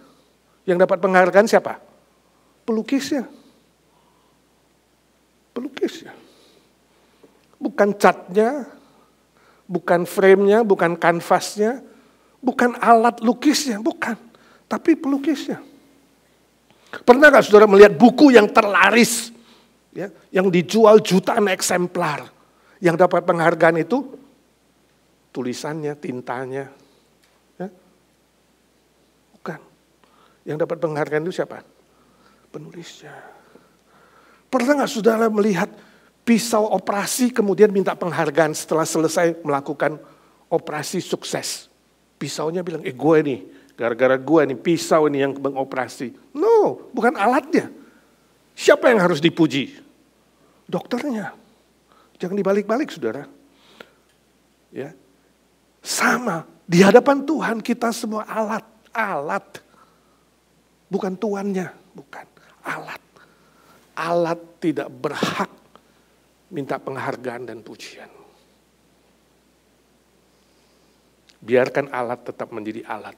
Yang dapat penghargaan siapa? Pelukisnya. Pelukisnya. Bukan catnya, bukan frame-nya, bukan kanvasnya, bukan alat lukisnya, bukan. Tapi pelukisnya. Pernah gak saudara melihat buku yang terlaris, ya, yang dijual jutaan eksemplar, yang dapat penghargaan itu tulisannya, tintanya, ya? Bukan. Yang dapat penghargaan itu siapa? Penulisnya. Pernah gak saudara melihat pisau operasi kemudian minta penghargaan setelah selesai melakukan operasi sukses? Pisaunya bilang, gue nih. Gara-gara gue nih pisau ini yang mengoperasi. No, bukan alatnya. Siapa yang harus dipuji? Dokternya. Jangan dibalik-balik saudara. Ya. Sama, di hadapan Tuhan kita semua alat. Bukan tuannya, bukan. Alat. Alat tidak berhak minta penghargaan dan pujian. Biarkan alat tetap menjadi alat.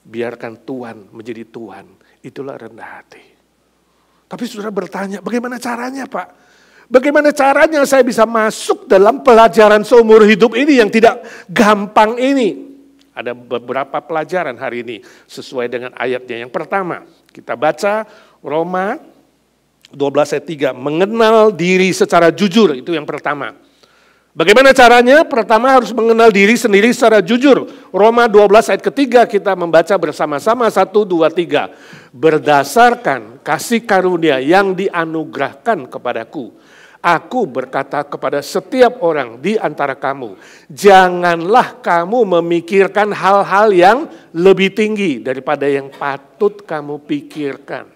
Biarkan Tuhan menjadi Tuhan. Itulah rendah hati. Tapi saudara bertanya, bagaimana caranya Pak? Bagaimana caranya saya bisa masuk dalam pelajaran seumur hidup ini yang tidak gampang ini? Ada beberapa pelajaran hari ini sesuai dengan ayatnya. Yang pertama, kita baca Roma 12 ayat 3. Mengenal diri secara jujur, itu yang pertama. Bagaimana caranya? Pertama harus mengenal diri sendiri secara jujur. Roma 12 ayat ketiga kita membaca bersama-sama 1, 2, 3. Berdasarkan kasih karunia yang dianugerahkan kepadaku. Aku berkata kepada setiap orang di antara kamu. Janganlah kamu memikirkan hal-hal yang lebih tinggi daripada yang patut kamu pikirkan.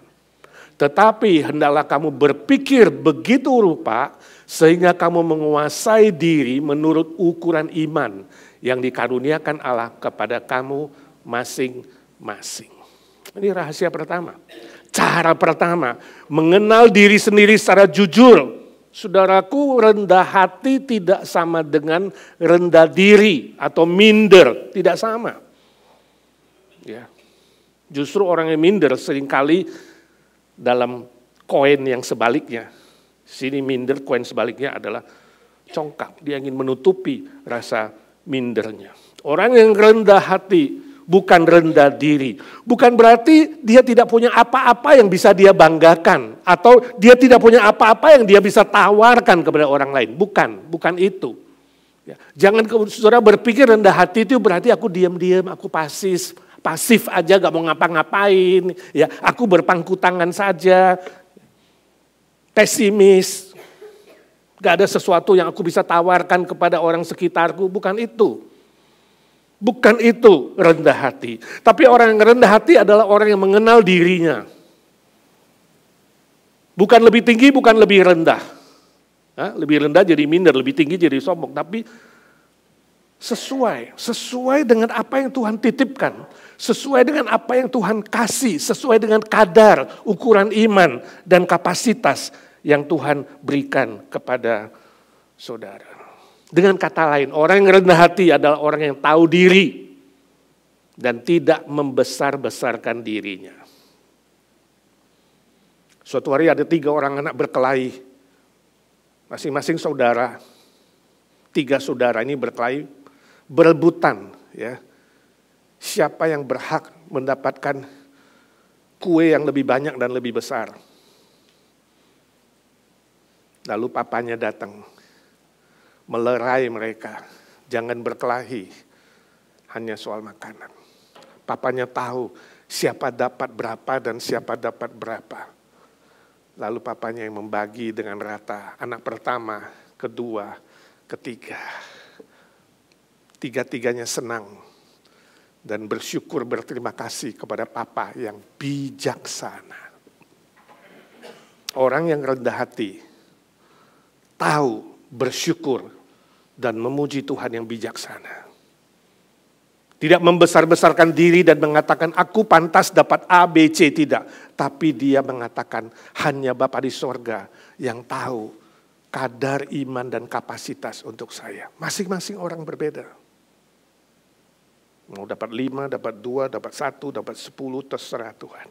Tetapi hendaklah kamu berpikir begitu rupa sehingga kamu menguasai diri menurut ukuran iman yang dikaruniakan Allah kepada kamu masing-masing. Ini rahasia pertama. Cara pertama, mengenal diri sendiri secara jujur. Saudaraku, rendah hati tidak sama dengan rendah diri atau minder, tidak sama. Ya. Justru orang yang minder seringkali dalam koin yang sebaliknya. Sini minder, koin sebaliknya adalah congkak. Dia ingin menutupi rasa mindernya. Orang yang rendah hati bukan rendah diri. Bukan berarti dia tidak punya apa-apa yang bisa dia banggakan. Atau dia tidak punya apa-apa yang dia bisa tawarkan kepada orang lain. Bukan itu. Ya. Jangan saudara berpikir rendah hati itu berarti aku diam-diam, aku pasif aja gak mau ngapa-ngapain. Ya, aku berpangku tangan saja. Pesimis, gak ada sesuatu yang aku bisa tawarkan kepada orang sekitarku, bukan itu. Bukan itu rendah hati. Tapi orang yang rendah hati adalah orang yang mengenal dirinya. Bukan lebih tinggi, bukan lebih rendah. Lebih rendah jadi minder, lebih tinggi jadi sombong. Tapi sesuai dengan apa yang Tuhan titipkan. Sesuai dengan apa yang Tuhan kasih, sesuai dengan kadar, ukuran iman, dan kapasitas yang Tuhan berikan kepada saudara. Dengan kata lain, orang yang rendah hati adalah orang yang tahu diri dan tidak membesar-besarkan dirinya. Suatu hari ada 3 orang anak berkelahi. Masing-masing saudara. 3 saudara ini berkelahi, berebutan. Ya. Siapa yang berhak mendapatkan kue yang lebih banyak dan lebih besar. Lalu papanya datang, melerai mereka. Jangan berkelahi, hanya soal makanan. Papanya tahu siapa dapat berapa dan siapa dapat berapa. Lalu papanya yang membagi dengan rata. Anak pertama, kedua, ketiga. 3-tiganya senang. Dan bersyukur berterima kasih kepada papa yang bijaksana. Orang yang rendah hati. Tahu, bersyukur, dan memuji Tuhan yang bijaksana. Tidak membesar-besarkan diri dan mengatakan aku pantas dapat A, B, C, tidak. Tapi dia mengatakan hanya Bapa di sorga yang tahu kadar iman dan kapasitas untuk saya. Masing-masing orang berbeda. Mau dapat 5, dapat 2, dapat 1, dapat 10, terserah Tuhan.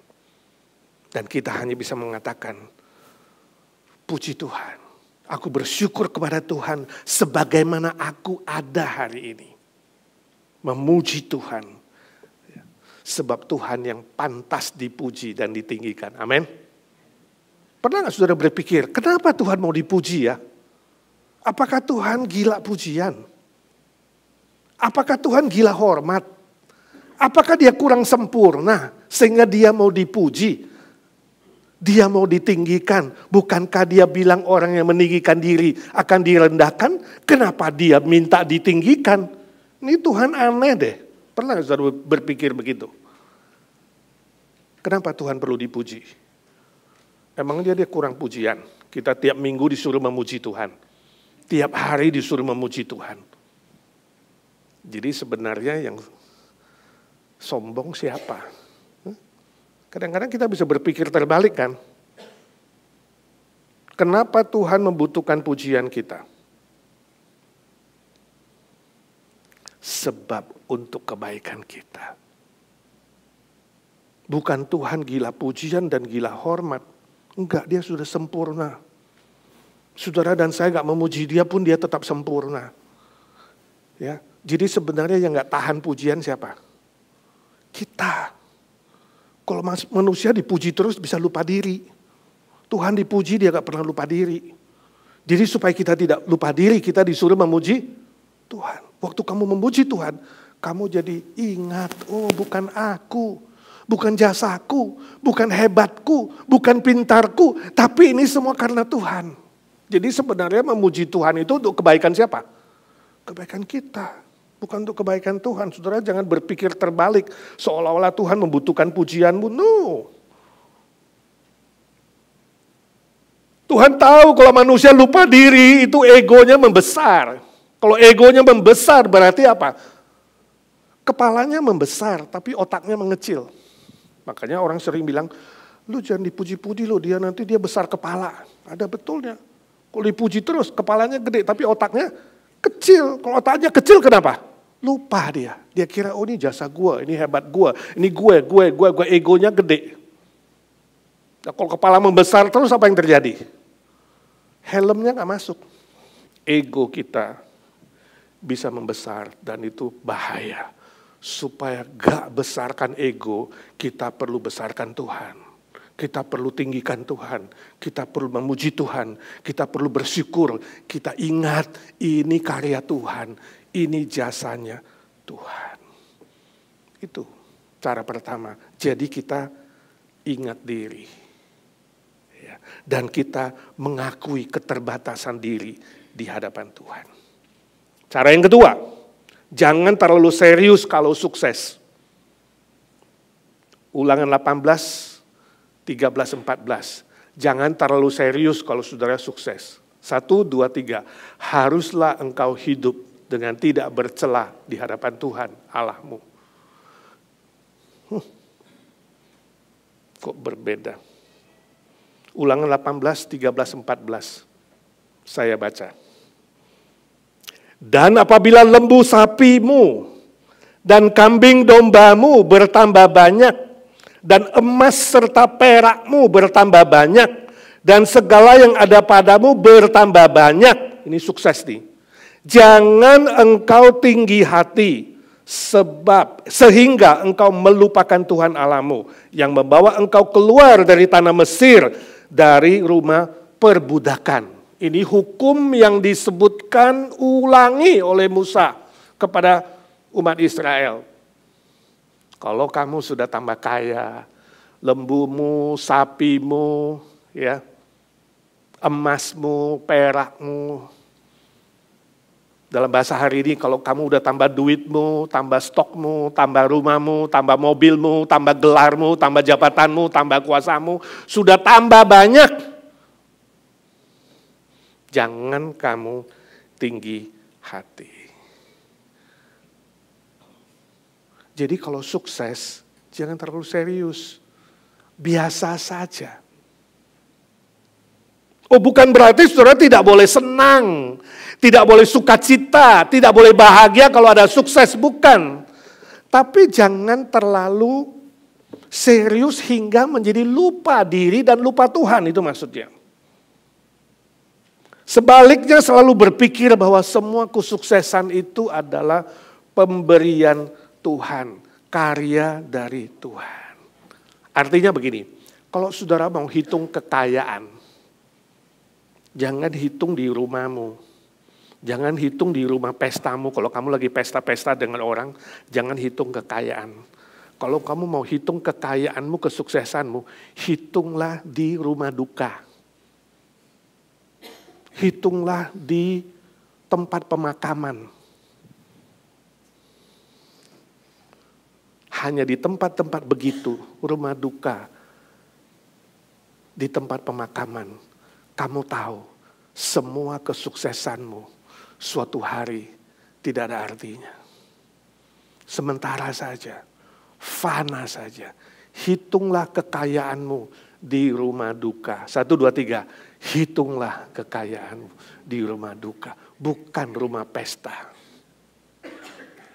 Dan kita hanya bisa mengatakan puji Tuhan. Aku bersyukur kepada Tuhan sebagaimana aku ada hari ini. Memuji Tuhan. Sebab Tuhan yang pantas dipuji dan ditinggikan. Amin. Pernah gak saudara berpikir, kenapa Tuhan mau dipuji ya? Apakah Tuhan gila pujian? Apakah Tuhan gila hormat? Apakah dia kurang sempurna sehingga dia mau dipuji? Dia mau ditinggikan. Bukankah dia bilang orang yang meninggikan diri akan direndahkan? Kenapa dia minta ditinggikan? Ini Tuhan aneh deh. Pernah saudara berpikir begitu? Kenapa Tuhan perlu dipuji? Emangnya dia kurang pujian? Kita tiap minggu disuruh memuji Tuhan. Tiap hari disuruh memuji Tuhan. Jadi sebenarnya yang sombong siapa? Kadang-kadang kita bisa berpikir terbalik kan? Kenapa Tuhan membutuhkan pujian kita? Sebab untuk kebaikan kita. Bukan Tuhan gila pujian dan gila hormat. Enggak, dia sudah sempurna. Saudara dan saya gak memuji dia pun dia tetap sempurna. Ya, jadi sebenarnya yang gak tahan pujian siapa? Kita. Kalau manusia dipuji terus bisa lupa diri. Tuhan dipuji dia gak pernah lupa diri. Jadi supaya kita tidak lupa diri, kita disuruh memuji Tuhan. Waktu kamu memuji Tuhan, kamu jadi ingat, oh bukan aku, bukan jasaku, bukan hebatku, bukan pintarku, tapi ini semua karena Tuhan. Jadi sebenarnya memuji Tuhan itu untuk kebaikan siapa? Kebaikan kita. Bukan untuk kebaikan Tuhan. Saudara jangan berpikir terbalik. Seolah-olah Tuhan membutuhkan pujianmu. No. Tuhan tahu kalau manusia lupa diri itu egonya membesar. Kalau egonya membesar berarti apa? Kepalanya membesar tapi otaknya mengecil. Makanya orang sering bilang, lu jangan dipuji-puji lo, dia nanti dia besar kepala. Ada betulnya. Kalau dipuji terus kepalanya gede tapi otaknya kecil. Kalau otaknya kecil kenapa? Lupa dia. Dia kira oh ini jasa gue, ini hebat gue, ini gue egonya gede. Nah, kalau kepala membesar terus apa yang terjadi? Helmnya gak masuk. Ego kita bisa membesar dan itu bahaya. Supaya gak besarkan ego, kita perlu besarkan Tuhan. Kita perlu tinggikan Tuhan. Kita perlu memuji Tuhan. Kita perlu bersyukur. Kita ingat ini karya Tuhan. Ini jasanya Tuhan. Itu cara pertama. Jadi kita ingat diri. Ya. Dan kita mengakui keterbatasan diri di hadapan Tuhan. Cara yang kedua, jangan terlalu serius kalau sukses. Ulangan 18, 13, 14. Jangan terlalu serius kalau saudara sukses. 1, 2, 3. Haruslah engkau hidup dengan tidak bercela di hadapan Tuhan Allahmu. Kok berbeda? Ulangan 18, 13, 14. Saya baca. Dan apabila lembu sapimu dan kambing dombamu bertambah banyak, dan emas serta perakmu bertambah banyak, dan segala yang ada padamu bertambah banyak. Ini sukses nih. Jangan engkau tinggi hati, sehingga engkau melupakan Tuhan Allahmu yang membawa engkau keluar dari tanah Mesir, dari rumah perbudakan. Ini hukum yang disebutkan ulangi oleh Musa kepada umat Israel. Kalau kamu sudah tambah kaya, lembumu, sapimu, ya, emasmu, perakmu. Dalam bahasa hari ini kalau kamu udah tambah duitmu, tambah stokmu, tambah rumahmu, tambah mobilmu, tambah gelarmu, tambah jabatanmu, tambah kuasamu, sudah tambah banyak. Jangan kamu tinggi hati. Jadi kalau sukses, jangan terlalu serius. Biasa saja. Oh, bukan berarti saudara tidak boleh senang, tidak boleh sukacita, tidak boleh bahagia kalau ada sukses, bukan. Tapi jangan terlalu serius hingga menjadi lupa diri dan lupa Tuhan, itu maksudnya. Sebaliknya selalu berpikir bahwa semua kesuksesan itu adalah pemberian Tuhan, karya dari Tuhan. Artinya begini, kalau saudara mau hitung kekayaan, jangan hitung di rumahmu. Jangan hitung di rumah pestamu. Kalau kamu lagi pesta-pesta dengan orang, jangan hitung kekayaan. Kalau kamu mau hitung kekayaanmu, kesuksesanmu, hitunglah di rumah duka. Hitunglah di tempat pemakaman. Hanya di tempat-tempat begitu, rumah duka, di tempat pemakaman, kamu tahu semua kesuksesanmu suatu hari tidak ada artinya. Sementara saja, fana saja. Hitunglah kekayaanmu di rumah duka. 1, 2, 3. Hitunglah kekayaanmu di rumah duka, bukan rumah pesta.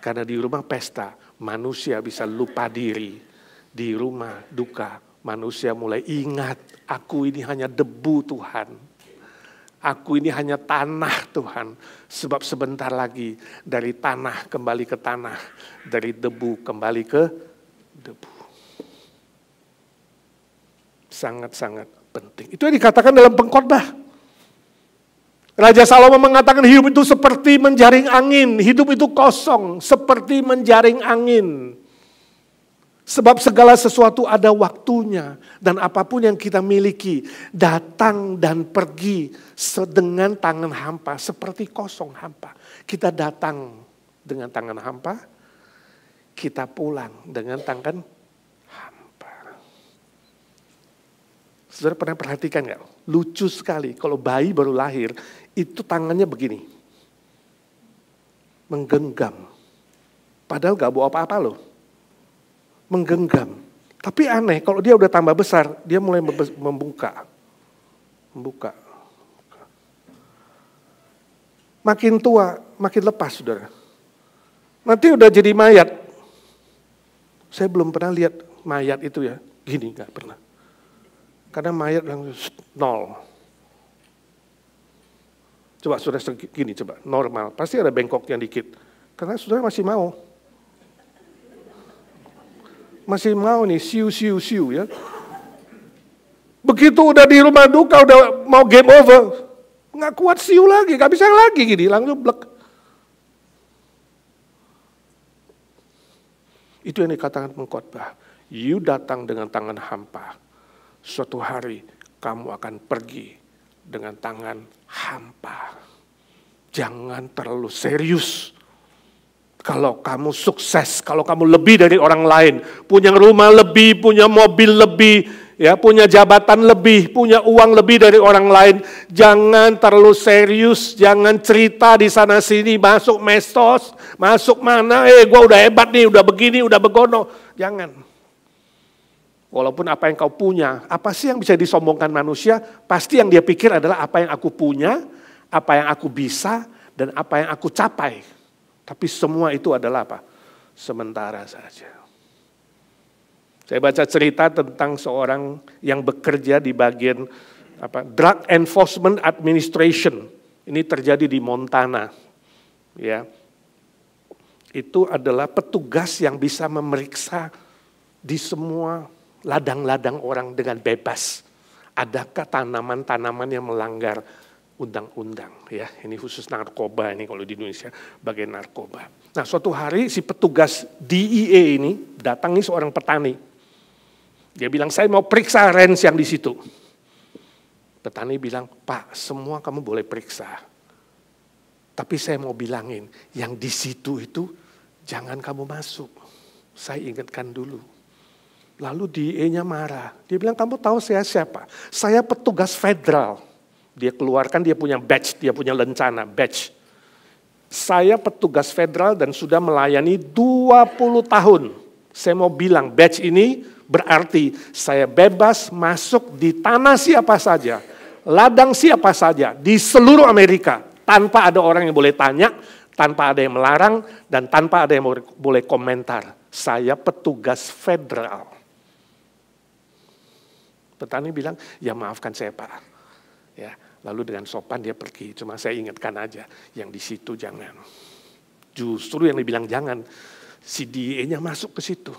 Karena di rumah pesta, manusia bisa lupa diri. Di rumah duka, manusia mulai ingat, aku ini hanya debu Tuhan. Aku ini hanya tanah Tuhan. Sebab sebentar lagi dari tanah kembali ke tanah. Dari debu kembali ke debu. Sangat-sangat penting. Itu yang dikatakan dalam pengkhotbah. Raja Salomo mengatakan hidup itu seperti menjaring angin. Hidup itu kosong, seperti menjaring angin. Sebab segala sesuatu ada waktunya. Dan apapun yang kita miliki, datang dan pergi dengan tangan hampa. Seperti kosong hampa. Kita datang dengan tangan hampa, kita pulang dengan tangan hampa. Saudara pernah perhatikan gak? Lucu sekali, kalau bayi baru lahir, itu tangannya begini. Menggenggam. Padahal gak bawa apa-apa loh. Menggenggam. Tapi aneh, kalau dia udah tambah besar, dia mulai membuka. Makin tua, makin lepas, saudara. Nanti udah jadi mayat. Saya belum pernah lihat mayat itu ya, gini gak pernah. Karena mayat yang 0. Coba saudara gini, coba normal, pasti ada bengkoknya dikit. Karena saudara masih mau. Masih mau nih, siu ya. Begitu udah di rumah duka, udah mau game over. Nggak kuat siu lagi, nggak bisa lagi gini, langsung blek. Itu yang dikatakan pengkhotbah. You datang dengan tangan hampa. Suatu hari kamu akan pergi dengan tangan hampa. Jangan terlalu serius. Kalau kamu sukses, kalau kamu lebih dari orang lain, punya rumah lebih, punya mobil lebih, ya, punya jabatan lebih, punya uang lebih dari orang lain, jangan terlalu serius, jangan cerita di sana sini, masuk medsos, masuk mana, gue udah hebat nih, udah begini, udah begono, jangan. Walaupun apa yang kau punya, apa sih yang bisa disombongkan manusia? Pasti yang dia pikir adalah apa yang aku punya, apa yang aku bisa, dan apa yang aku capai. Tapi semua itu adalah apa? Sementara saja. Saya baca cerita tentang seorang yang bekerja di bagian Drug Enforcement Administration. Ini terjadi di Montana. Ya. Itu adalah petugas yang bisa memeriksa di semua ladang-ladang orang dengan bebas. Adakah tanaman-tanaman yang melanggar undang-undang, ya? Ini khusus narkoba ini kalau di Indonesia bagian narkoba. Nah, suatu hari si petugas DEA ini datangi seorang petani. Dia bilang, saya mau periksa range yang di situ. Petani bilang, Pak, semua kamu boleh periksa. Tapi saya mau bilangin, yang di situ itu jangan kamu masuk. Saya ingatkan dulu. Lalu DEA-nya marah. Dia bilang, kamu tahu saya siapa? Saya petugas federal. Dia keluarkan, dia punya badge, dia punya lencana, badge. Saya petugas federal dan sudah melayani 20 tahun. Saya mau bilang, badge ini berarti saya bebas masuk di tanah siapa saja, ladang siapa saja, di seluruh Amerika. Tanpa ada orang yang boleh tanya, tanpa ada yang melarang, dan tanpa ada yang boleh komentar. Saya petugas federal. Petani bilang, ya maafkan saya Pak. Ya, lalu dengan sopan dia pergi. Cuma saya ingatkan aja, yang di situ jangan. Justru yang dibilang jangan, si DEA-nya masuk ke situ.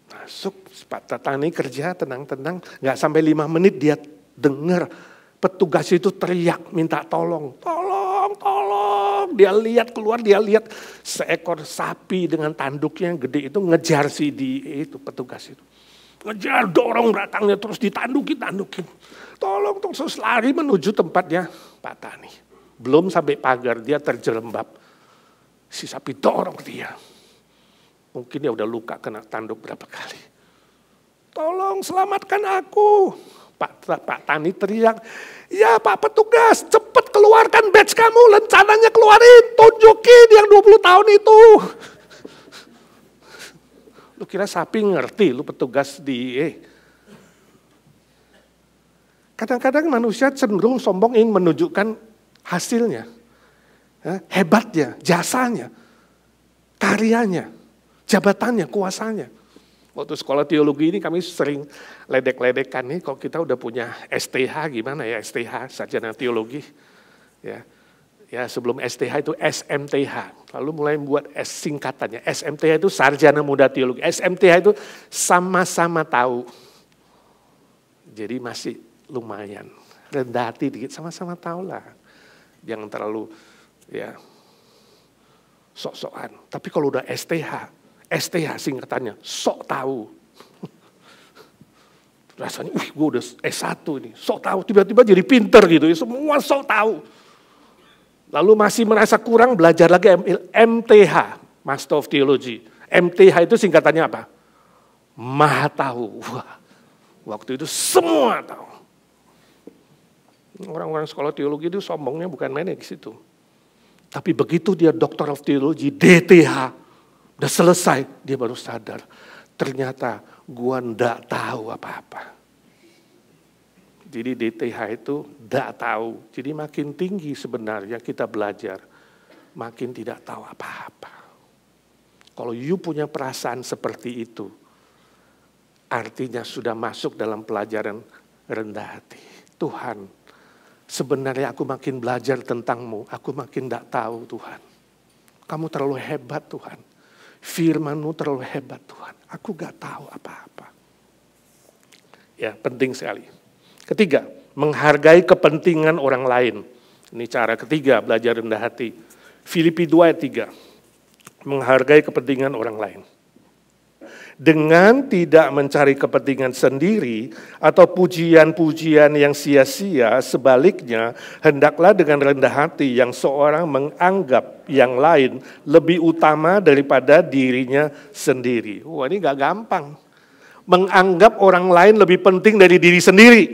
Masuk, petani kerja tenang-tenang, nggak sampai 5 menit dia dengar petugas itu teriak minta tolong. Tolong. Dia lihat keluar, dia lihat seekor sapi dengan tanduknya yang gede itu ngejar si DEA itu, petugas itu. Ngejar, dorong belakangnya terus ditandukin. Tolong, terus lari menuju tempatnya Pak Tani. Belum sampai pagar, dia terjerembab. Si sapi dorong dia. Mungkin dia udah luka kena tanduk berapa kali. Tolong selamatkan aku. Pak Tani teriak, ya Pak petugas, cepat keluarkan badge kamu, lencananya keluarin, tunjukin yang 20 tahun itu. Lu kira sapi ngerti, lu petugas DEA. Kadang-kadang manusia cenderung sombong ingin menunjukkan hasilnya, hebatnya, jasanya, karyanya, jabatannya, kuasanya. Waktu sekolah teologi ini kami sering ledek-ledekan nih, kalau kita udah punya STH gimana ya, STH, sarjana teologi. Ya sebelum STH itu SMTH, lalu mulai membuat singkatannya. SMTH itu sarjana muda teologi, SMTH itu sama-sama tahu. Jadi masih lumayan, rendah hati dikit, sama-sama tahu lah. Jangan terlalu ya sok-sokan. Tapi kalau udah STH singkatannya, sok tahu. Rasanya, gue udah S1 ini, sok tahu, tiba-tiba jadi pinter gitu, semua sok tahu. Lalu masih merasa kurang, belajar lagi MTH, Master of Theology. MTH itu singkatannya apa? Maha tahu. Wah, waktu itu semua tahu. Orang-orang sekolah teologi itu sombongnya bukan main di situ. Tapi begitu dia Doctor of Theology, DTH, udah selesai, dia baru sadar. Ternyata gua ndak tahu apa-apa. Jadi DTH itu ndak tahu. Jadi makin tinggi sebenarnya kita belajar, makin tidak tahu apa-apa. Kalau you punya perasaan seperti itu, artinya sudah masuk dalam pelajaran rendah hati. Tuhan, sebenarnya aku makin belajar tentang-Mu, aku makin tidak tahu Tuhan. Kamu terlalu hebat Tuhan. Firman-Mu terlalu hebat Tuhan. Aku gak tahu apa-apa. Ya, penting sekali. Ketiga, menghargai kepentingan orang lain. Ini cara ketiga belajar rendah hati. Filipi 2 ayat 3. Menghargai kepentingan orang lain. Dengan tidak mencari kepentingan sendiri atau pujian-pujian yang sia-sia, sebaliknya hendaklah dengan rendah hati yang seorang menganggap yang lain lebih utama daripada dirinya sendiri. Wah, ini gak gampang. Menganggap orang lain lebih penting dari diri sendiri.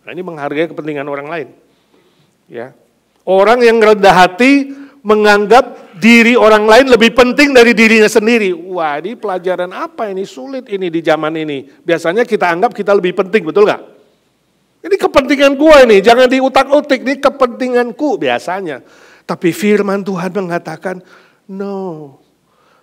Nah, ini menghargai kepentingan orang lain. Ya. Orang yang rendah hati menganggap diri orang lain lebih penting dari dirinya sendiri. Wah, ini pelajaran apa ini? Sulit ini di zaman ini. Biasanya kita anggap kita lebih penting, betul nggak? Ini kepentingan gua ini, jangan diutak-utik, ini kepentinganku biasanya. Tapi firman Tuhan mengatakan, no,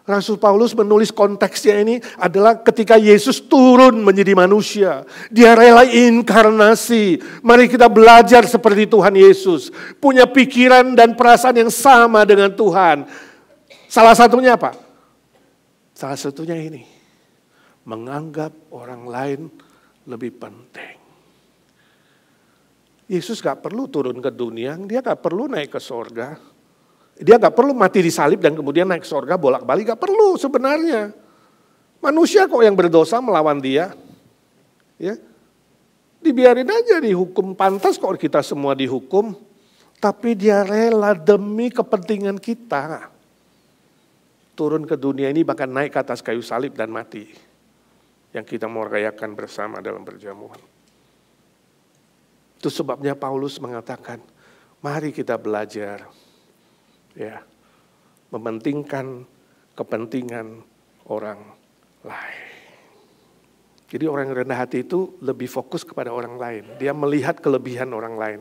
Rasul Paulus menulis konteksnya ini adalah ketika Yesus turun menjadi manusia. Dia rela inkarnasi. Mari kita belajar seperti Tuhan Yesus. Punya pikiran dan perasaan yang sama dengan Tuhan. Salah satunya apa? Salah satunya ini. Menganggap orang lain lebih penting. Yesus gak perlu turun ke dunia. Dia gak perlu naik ke sorga. Dia gak perlu mati disalib dan kemudian naik surga bolak-balik. Gak perlu sebenarnya. Manusia kok yang berdosa melawan dia. Ya, dibiarin aja dihukum, pantas kok kita semua dihukum. Tapi dia rela demi kepentingan kita. Turun ke dunia ini bahkan naik ke atas kayu salib dan mati. Yang kita mau rayakan bersama dalam perjamuan. Itu sebabnya Paulus mengatakan, mari kita belajar. Ya, mementingkan kepentingan orang lain. Jadi orang yang rendah hati itu lebih fokus kepada orang lain. Dia melihat kelebihan orang lain.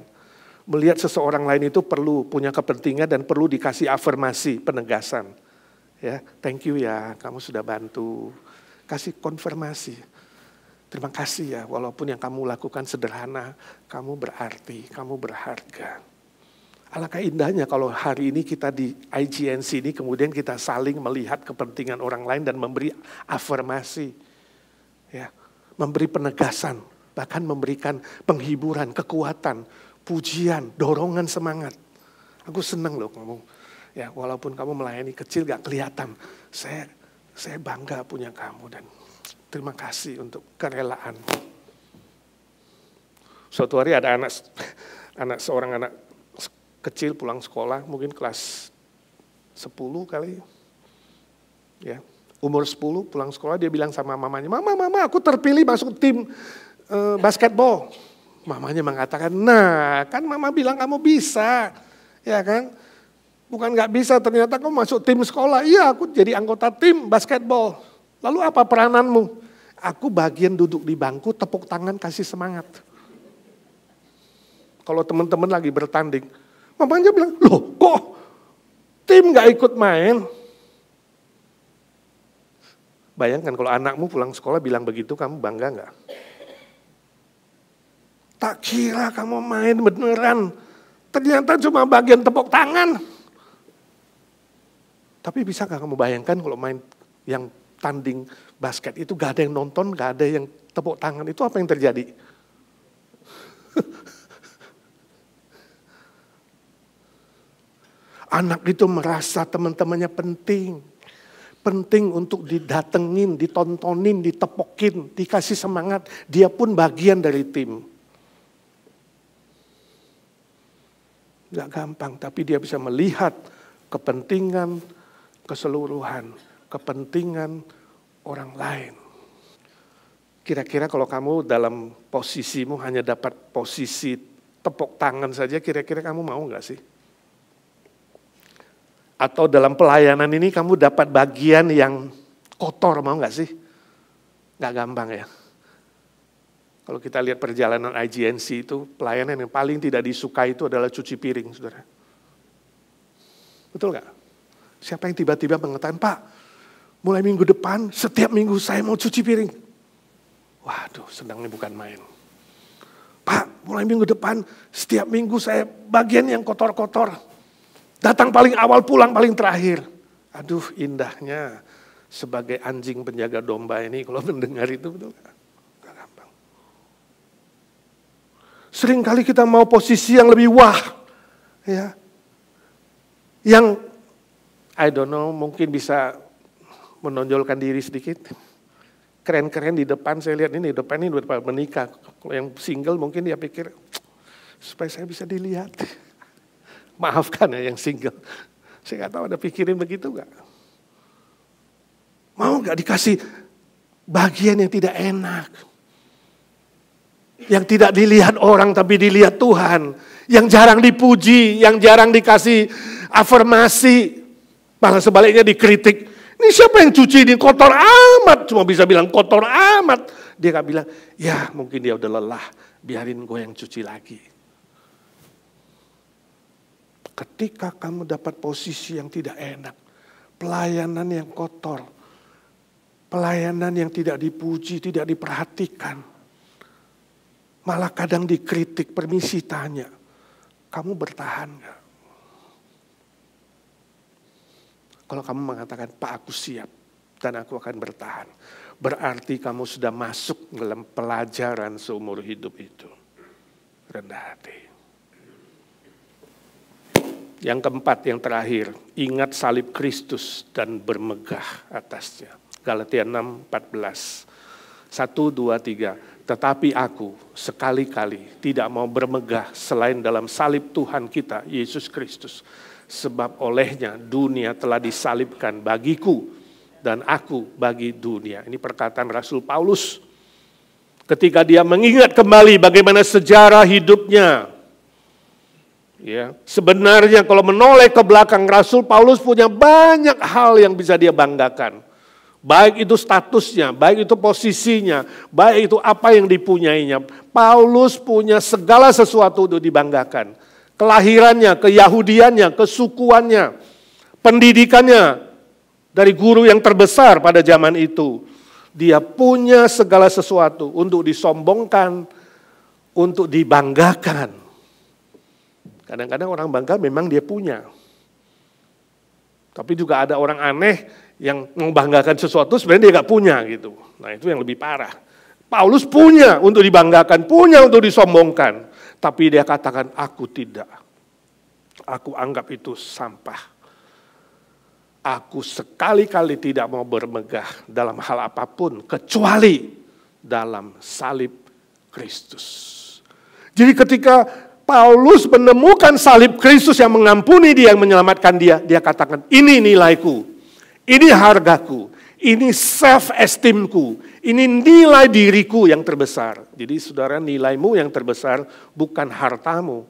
Melihat seseorang lain itu perlu punya kepentingan dan perlu dikasih afirmasi, penegasan. Ya, thank you ya, kamu sudah bantu. Kasih konfirmasi. Terima kasih ya, walaupun yang kamu lakukan sederhana, kamu berarti, kamu berharga. Alangkah indahnya kalau hari ini kita di IGNC ini kemudian kita saling melihat kepentingan orang lain dan memberi afirmasi. Ya, memberi penegasan, bahkan memberikan penghiburan, kekuatan, pujian, dorongan semangat. Aku senang loh kamu. Ya, walaupun kamu melayani kecil gak kelihatan. Saya bangga punya kamu dan terima kasih untuk kerelaan. Suatu hari ada seorang anak kecil pulang sekolah, mungkin kelas 10 kali. Ya, umur 10 pulang sekolah dia bilang sama mamanya, "Mama, aku terpilih masuk tim basketball." Mamanya mengatakan, "Nah, kan mama bilang kamu bisa." Ya kan? Bukan nggak bisa, ternyata kamu masuk tim sekolah. Iya, aku jadi anggota tim basketball. Lalu apa perananmu? Aku bagian duduk di bangku, tepuk tangan, kasih semangat. Kalau teman-teman lagi bertanding, mamanya bilang, "Loh kok tim gak ikut main?" Bayangkan kalau anakmu pulang sekolah bilang begitu, kamu bangga gak? Tak kira kamu main beneran, ternyata cuma bagian tepuk tangan. Tapi bisa gak kamu bayangkan kalau main yang tanding basket itu gak ada yang nonton, gak ada yang tepuk tangan, itu apa yang terjadi? Anak itu merasa teman-temannya penting. Penting untuk didatengin, ditontonin, ditepokin, dikasih semangat. Dia pun bagian dari tim. Gak gampang, tapi dia bisa melihat kepentingan keseluruhan, kepentingan orang lain. Kira-kira kalau kamu dalam posisimu hanya dapat posisi tepuk tangan saja, kira-kira kamu mau gak sih? Atau dalam pelayanan ini kamu dapat bagian yang kotor, mau gak sih? Gak gampang ya. Kalau kita lihat perjalanan IGNC itu, pelayanan yang paling tidak disukai itu adalah cuci piring, saudara. Betul gak? Siapa yang tiba-tiba mengatakan, "Pak, mulai minggu depan, setiap minggu saya mau cuci piring." Waduh, senangnya bukan main. "Pak, mulai minggu depan, setiap minggu saya bagian yang kotor-kotor. Datang paling awal, pulang paling terakhir." Aduh, indahnya sebagai anjing penjaga domba ini kalau mendengar itu, betul gak? Gak gampang. Seringkali kita mau posisi yang lebih wah. Ya. Yang, I don't know, mungkin bisa menonjolkan diri sedikit. Keren-keren di depan, saya lihat ini di depan ini udah menikah. Kalau yang single mungkin dia pikir, supaya saya bisa dilihat. Maafkan ya yang single. Saya gak tahu ada pikirin begitu gak? Mau gak dikasih bagian yang tidak enak? Yang tidak dilihat orang tapi dilihat Tuhan. Yang jarang dipuji, yang jarang dikasih afirmasi. Malah sebaliknya dikritik. Ini siapa yang cuci ini? Kotor amat. Cuma bisa bilang kotor amat. Dia gak bilang, ya mungkin dia udah lelah. Biarin gue yang cuci lagi. Ketika kamu dapat posisi yang tidak enak, pelayanan yang kotor, pelayanan yang tidak dipuji, tidak diperhatikan. Malah kadang dikritik, permisi tanya, kamu bertahan gak? Kalau kamu mengatakan, Pak aku siap dan aku akan bertahan, berarti kamu sudah masuk dalam pelajaran seumur hidup itu. Rendah hati. Yang keempat, yang terakhir, ingat salib Kristus dan bermegah atasnya. Galatia 6:14. 1, 2, 3. Tetapi aku sekali-kali tidak mau bermegah selain dalam salib Tuhan kita, Yesus Kristus. Sebab olehnya dunia telah disalibkan bagiku dan aku bagi dunia. Ini perkataan Rasul Paulus. Ketika dia mengingat kembali bagaimana sejarah hidupnya. Ya, sebenarnya kalau menoleh ke belakang, Rasul Paulus punya banyak hal yang bisa dia banggakan. Baik itu statusnya, baik itu posisinya, baik itu apa yang dipunyainya. Paulus punya segala sesuatu untuk dibanggakan. Kelahirannya, keyahudiannya, kesukuannya, pendidikannya dari guru yang terbesar pada zaman itu. Dia punya segala sesuatu untuk disombongkan, untuk dibanggakan. Kadang-kadang orang bangga memang dia punya. Tapi juga ada orang aneh yang membanggakan sesuatu sebenarnya dia gak punya gitu. Nah itu yang lebih parah. Paulus punya untuk dibanggakan, punya untuk disombongkan. Tapi dia katakan, aku tidak. Aku anggap itu sampah. Aku sekali-kali tidak mau bermegah dalam hal apapun kecuali dalam salib Kristus. Jadi ketika Paulus menemukan salib Kristus yang mengampuni dia, yang menyelamatkan dia, dia katakan, ini nilaiku, ini hargaku, ini self-esteemku, ini nilai diriku yang terbesar. Jadi saudara, nilaimu yang terbesar bukan hartamu,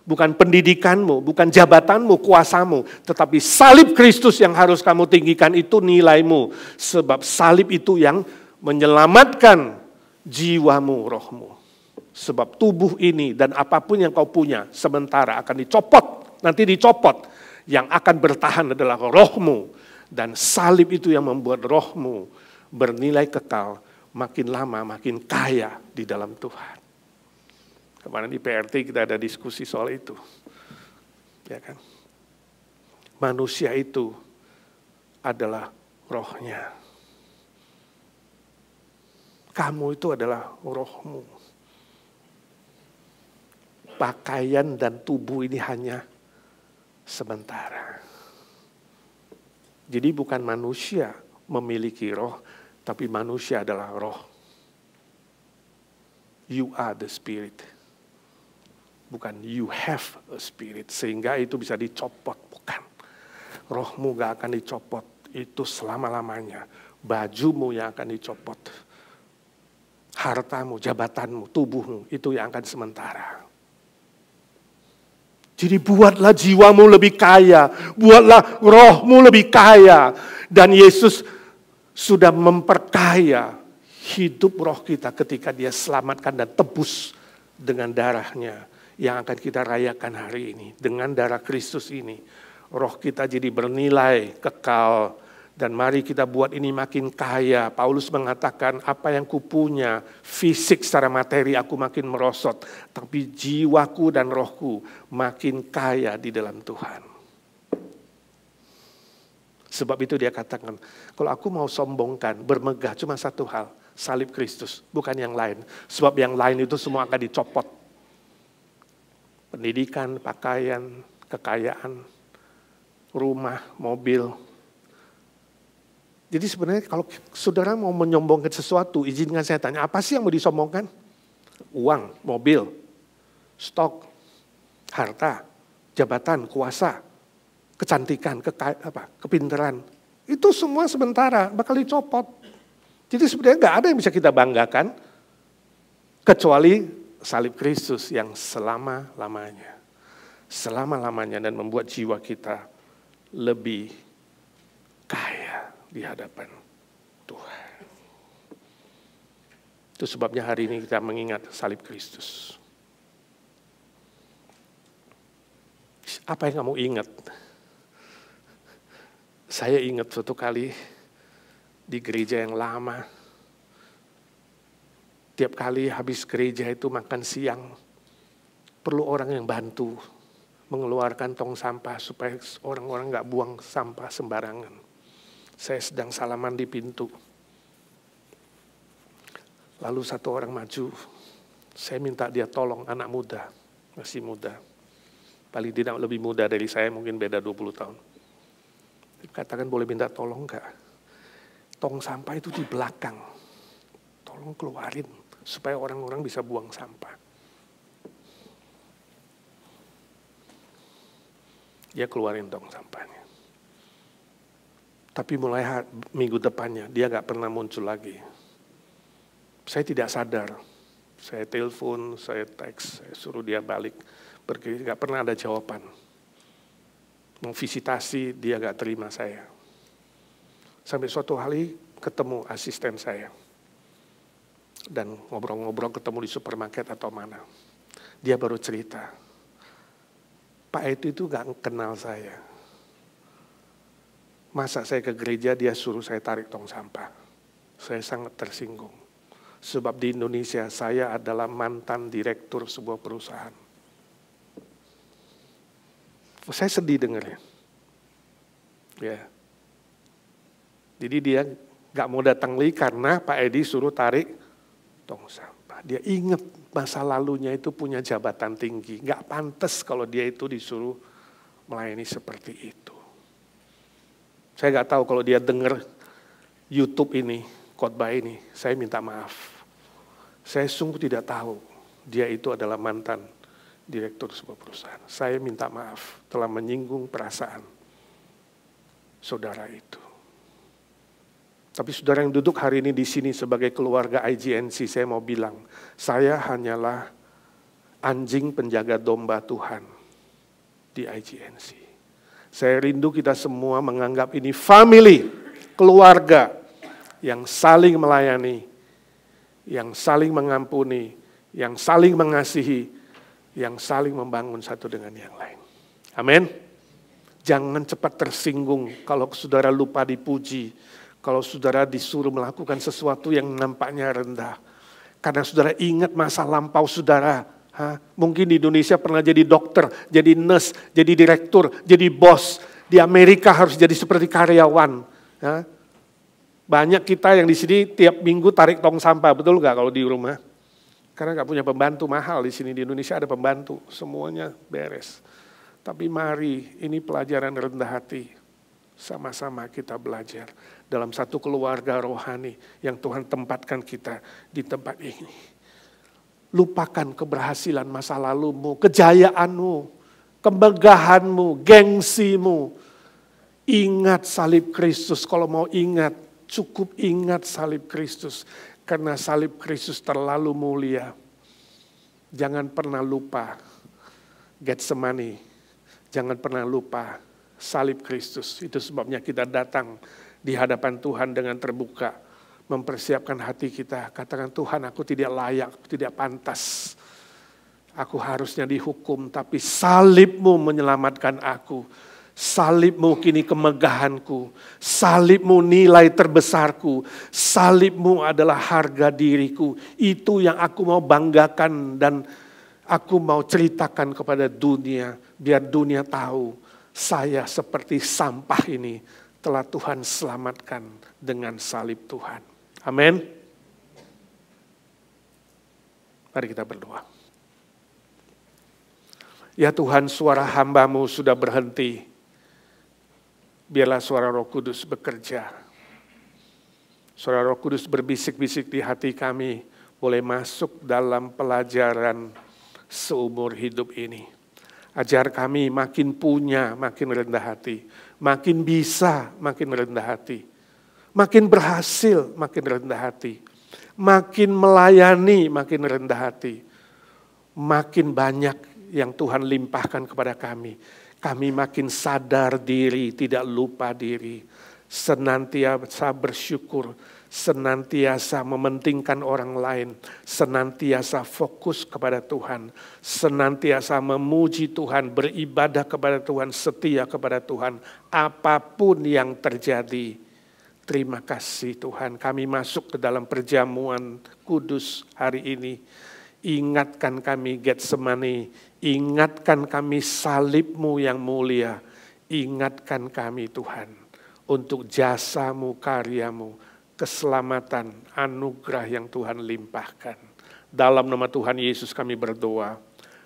bukan pendidikanmu, bukan jabatanmu, kuasamu, tetapi salib Kristus yang harus kamu tinggikan itu nilaimu. Sebab salib itu yang menyelamatkan jiwamu, rohmu. Sebab tubuh ini dan apapun yang kau punya sementara akan dicopot, nanti dicopot. Yang akan bertahan adalah rohmu. Dan salib itu yang membuat rohmu bernilai kekal, makin lama makin kaya di dalam Tuhan. Kemarin di PRT kita ada diskusi soal itu. Ya kan? Manusia itu adalah rohnya. Kamu itu adalah rohmu. Pakaian dan tubuh ini hanya sementara. Jadi bukan manusia memiliki roh, tapi manusia adalah roh. You are the spirit. Bukan you have a spirit. Sehingga itu bisa dicopot. Bukan. Rohmu gak akan dicopot. Itu selama-lamanya. Bajumu yang akan dicopot. Hartamu, jabatanmu, tubuhmu. Itu yang akan sementara. Jadi buatlah jiwamu lebih kaya, buatlah rohmu lebih kaya. Dan Yesus sudah memperkaya hidup roh kita ketika dia selamatkan dan tebus dengan darahnya yang akan kita rayakan hari ini. Dengan darah Kristus ini, roh kita jadi bernilai, kekal. Dan mari kita buat ini makin kaya. Paulus mengatakan, apa yang kupunya, fisik secara materi aku makin merosot. Tapi jiwaku dan rohku makin kaya di dalam Tuhan. Sebab itu dia katakan, kalau aku mau sombongkan, bermegah cuma satu hal. Salib Kristus, bukan yang lain. Sebab yang lain itu semua akan dicopot. Pendidikan, pakaian, kekayaan, rumah, mobil. Jadi sebenarnya kalau saudara mau menyombongkan sesuatu, izinkan saya tanya, apa sih yang mau disombongkan? Uang, mobil, stok, harta, jabatan, kuasa, kecantikan, kepintaran. Itu semua sementara, bakal dicopot. Jadi sebenarnya nggak ada yang bisa kita banggakan, kecuali salib Kristus yang selama-lamanya. Selama-lamanya dan membuat jiwa kita lebih kaya di hadapan Tuhan. Itu sebabnya hari ini kita mengingat salib Kristus. Apa yang kamu ingat? Saya ingat suatu kali di gereja yang lama, tiap kali habis gereja itu makan siang, perlu orang yang bantu mengeluarkan tong sampah supaya orang-orang gak buang sampah sembarangan. Saya sedang salaman di pintu. Lalu satu orang maju, saya minta dia tolong, anak muda, masih muda. Paling tidak lebih muda dari saya, mungkin beda 20 tahun. Katakan boleh minta tolong gak? Tong sampah itu di belakang. Tolong keluarin supaya orang-orang bisa buang sampah. Dia keluarin tong sampahnya. Tapi mulai minggu depannya dia gak pernah muncul lagi. Saya tidak sadar. Saya telepon, saya teks, saya suruh dia balik. Pergi, gak pernah ada jawaban. Mau visitasi, dia gak terima saya. Sampai suatu hari ketemu asisten saya. Dan ngobrol-ngobrol ketemu di supermarket atau mana. Dia baru cerita. Pak itu gak kenal saya. Masa saya ke gereja dia suruh saya tarik tong sampah. Saya sangat tersinggung. Sebab di Indonesia saya adalah mantan direktur sebuah perusahaan. Saya sedih dengarnya. Ya. Jadi dia gak mau datang lagi karena Pak Edi suruh tarik tong sampah. Dia ingat masa lalunya itu punya jabatan tinggi. Gak pantas kalau dia itu disuruh melayani seperti itu. Saya gak tahu kalau dia dengar YouTube ini, khotbah ini, saya minta maaf. Saya sungguh tidak tahu dia itu adalah mantan direktur sebuah perusahaan. Saya minta maaf telah menyinggung perasaan saudara itu. Tapi saudara yang duduk hari ini di sini sebagai keluarga IGNC, saya mau bilang, saya hanyalah anjing penjaga domba Tuhan di IGNC. Saya rindu kita semua menganggap ini family, keluarga yang saling melayani, yang saling mengampuni, yang saling mengasihi, yang saling membangun satu dengan yang lain. Amin. Jangan cepat tersinggung kalau saudara lupa dipuji, kalau saudara disuruh melakukan sesuatu yang nampaknya rendah. Karena saudara ingat masa lampau saudara. Mungkin di Indonesia pernah jadi dokter, jadi nurse, jadi direktur, jadi bos. Di Amerika harus jadi seperti karyawan. Banyak kita yang di sini tiap minggu tarik tong sampah, betul nggak kalau di rumah? Karena nggak punya pembantu, mahal di sini. Di Indonesia ada pembantu, semuanya beres. Tapi mari, ini pelajaran rendah hati. Sama-sama kita belajar dalam satu keluarga rohani yang Tuhan tempatkan kita di tempat ini. Lupakan keberhasilan masa lalumu, kejayaanmu, kemegahanmu, gengsimu. Ingat salib Kristus. Kalau mau ingat, cukup ingat salib Kristus. Karena salib Kristus terlalu mulia. Jangan pernah lupa Getsemani. Jangan pernah lupa salib Kristus. Itu sebabnya kita datang di hadapan Tuhan dengan terbuka. Mempersiapkan hati kita. Katakan, Tuhan, aku tidak layak, aku tidak pantas. Aku harusnya dihukum, tapi salib-Mu menyelamatkan aku. Salib-Mu kini kemegahanku, salib-Mu nilai terbesarku, salib-Mu adalah harga diriku. Itu yang aku mau banggakan dan aku mau ceritakan kepada dunia, biar dunia tahu saya seperti sampah ini telah Tuhan selamatkan dengan salib Tuhan. Amin. Mari kita berdoa. Ya Tuhan, suara hamba-Mu sudah berhenti. Biarlah suara Roh Kudus bekerja. Suara Roh Kudus berbisik-bisik di hati kami, boleh masuk dalam pelajaran seumur hidup ini. Ajar kami makin punya, makin rendah hati. Makin bisa, makin rendah hati. Makin berhasil, makin rendah hati. Makin melayani, makin rendah hati. Makin banyak yang Tuhan limpahkan kepada kami. Kami makin sadar diri, tidak lupa diri. Senantiasa bersyukur, senantiasa mementingkan orang lain, senantiasa fokus kepada Tuhan, senantiasa memuji Tuhan, beribadah kepada Tuhan, setia kepada Tuhan, apapun yang terjadi. Terima kasih Tuhan, kami masuk ke dalam perjamuan kudus hari ini. Ingatkan kami Getsemani, ingatkan kami salib-Mu yang mulia, ingatkan kami Tuhan untuk jasa-Mu, karya-Mu, keselamatan, anugerah yang Tuhan limpahkan. Dalam nama Tuhan Yesus kami berdoa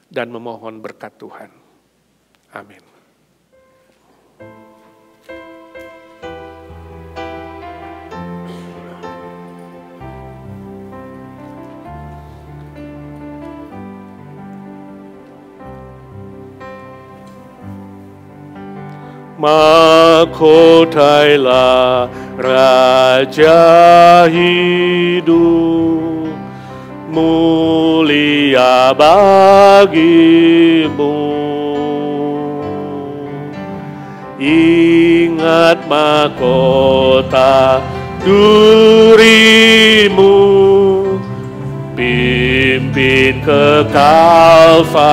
dan memohon berkat Tuhan. Amin. Mahkotailah Raja hidup, mulia bagimu. Ingat mahkota durimu, pimpin ke Kalvari.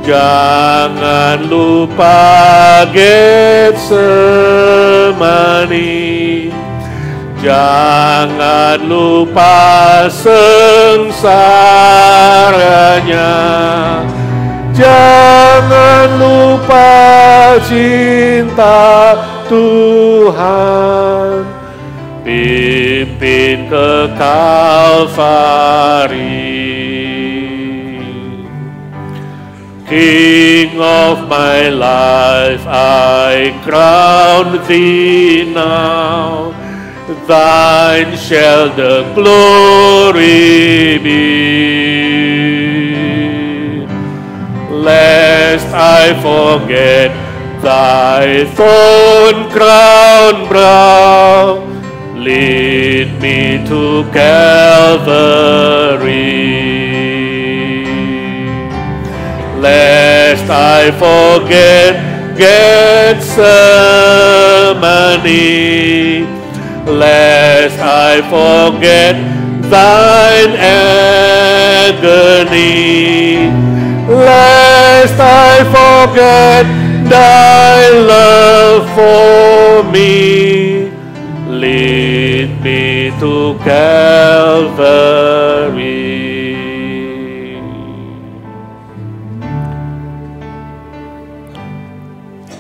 Jangan lupa Getsemani, jangan lupa sengsaranya, jangan lupa cinta Tuhan, pimpin ke Kalvari. King of my life, I crown thee now. Thine shall the glory be. Lest I forget thy thorn-crowned brow, lead me to Calvary. Lest I forget Getsemani, lest I forget thine agony, lest I forget thy love for me, lead me to Calvary.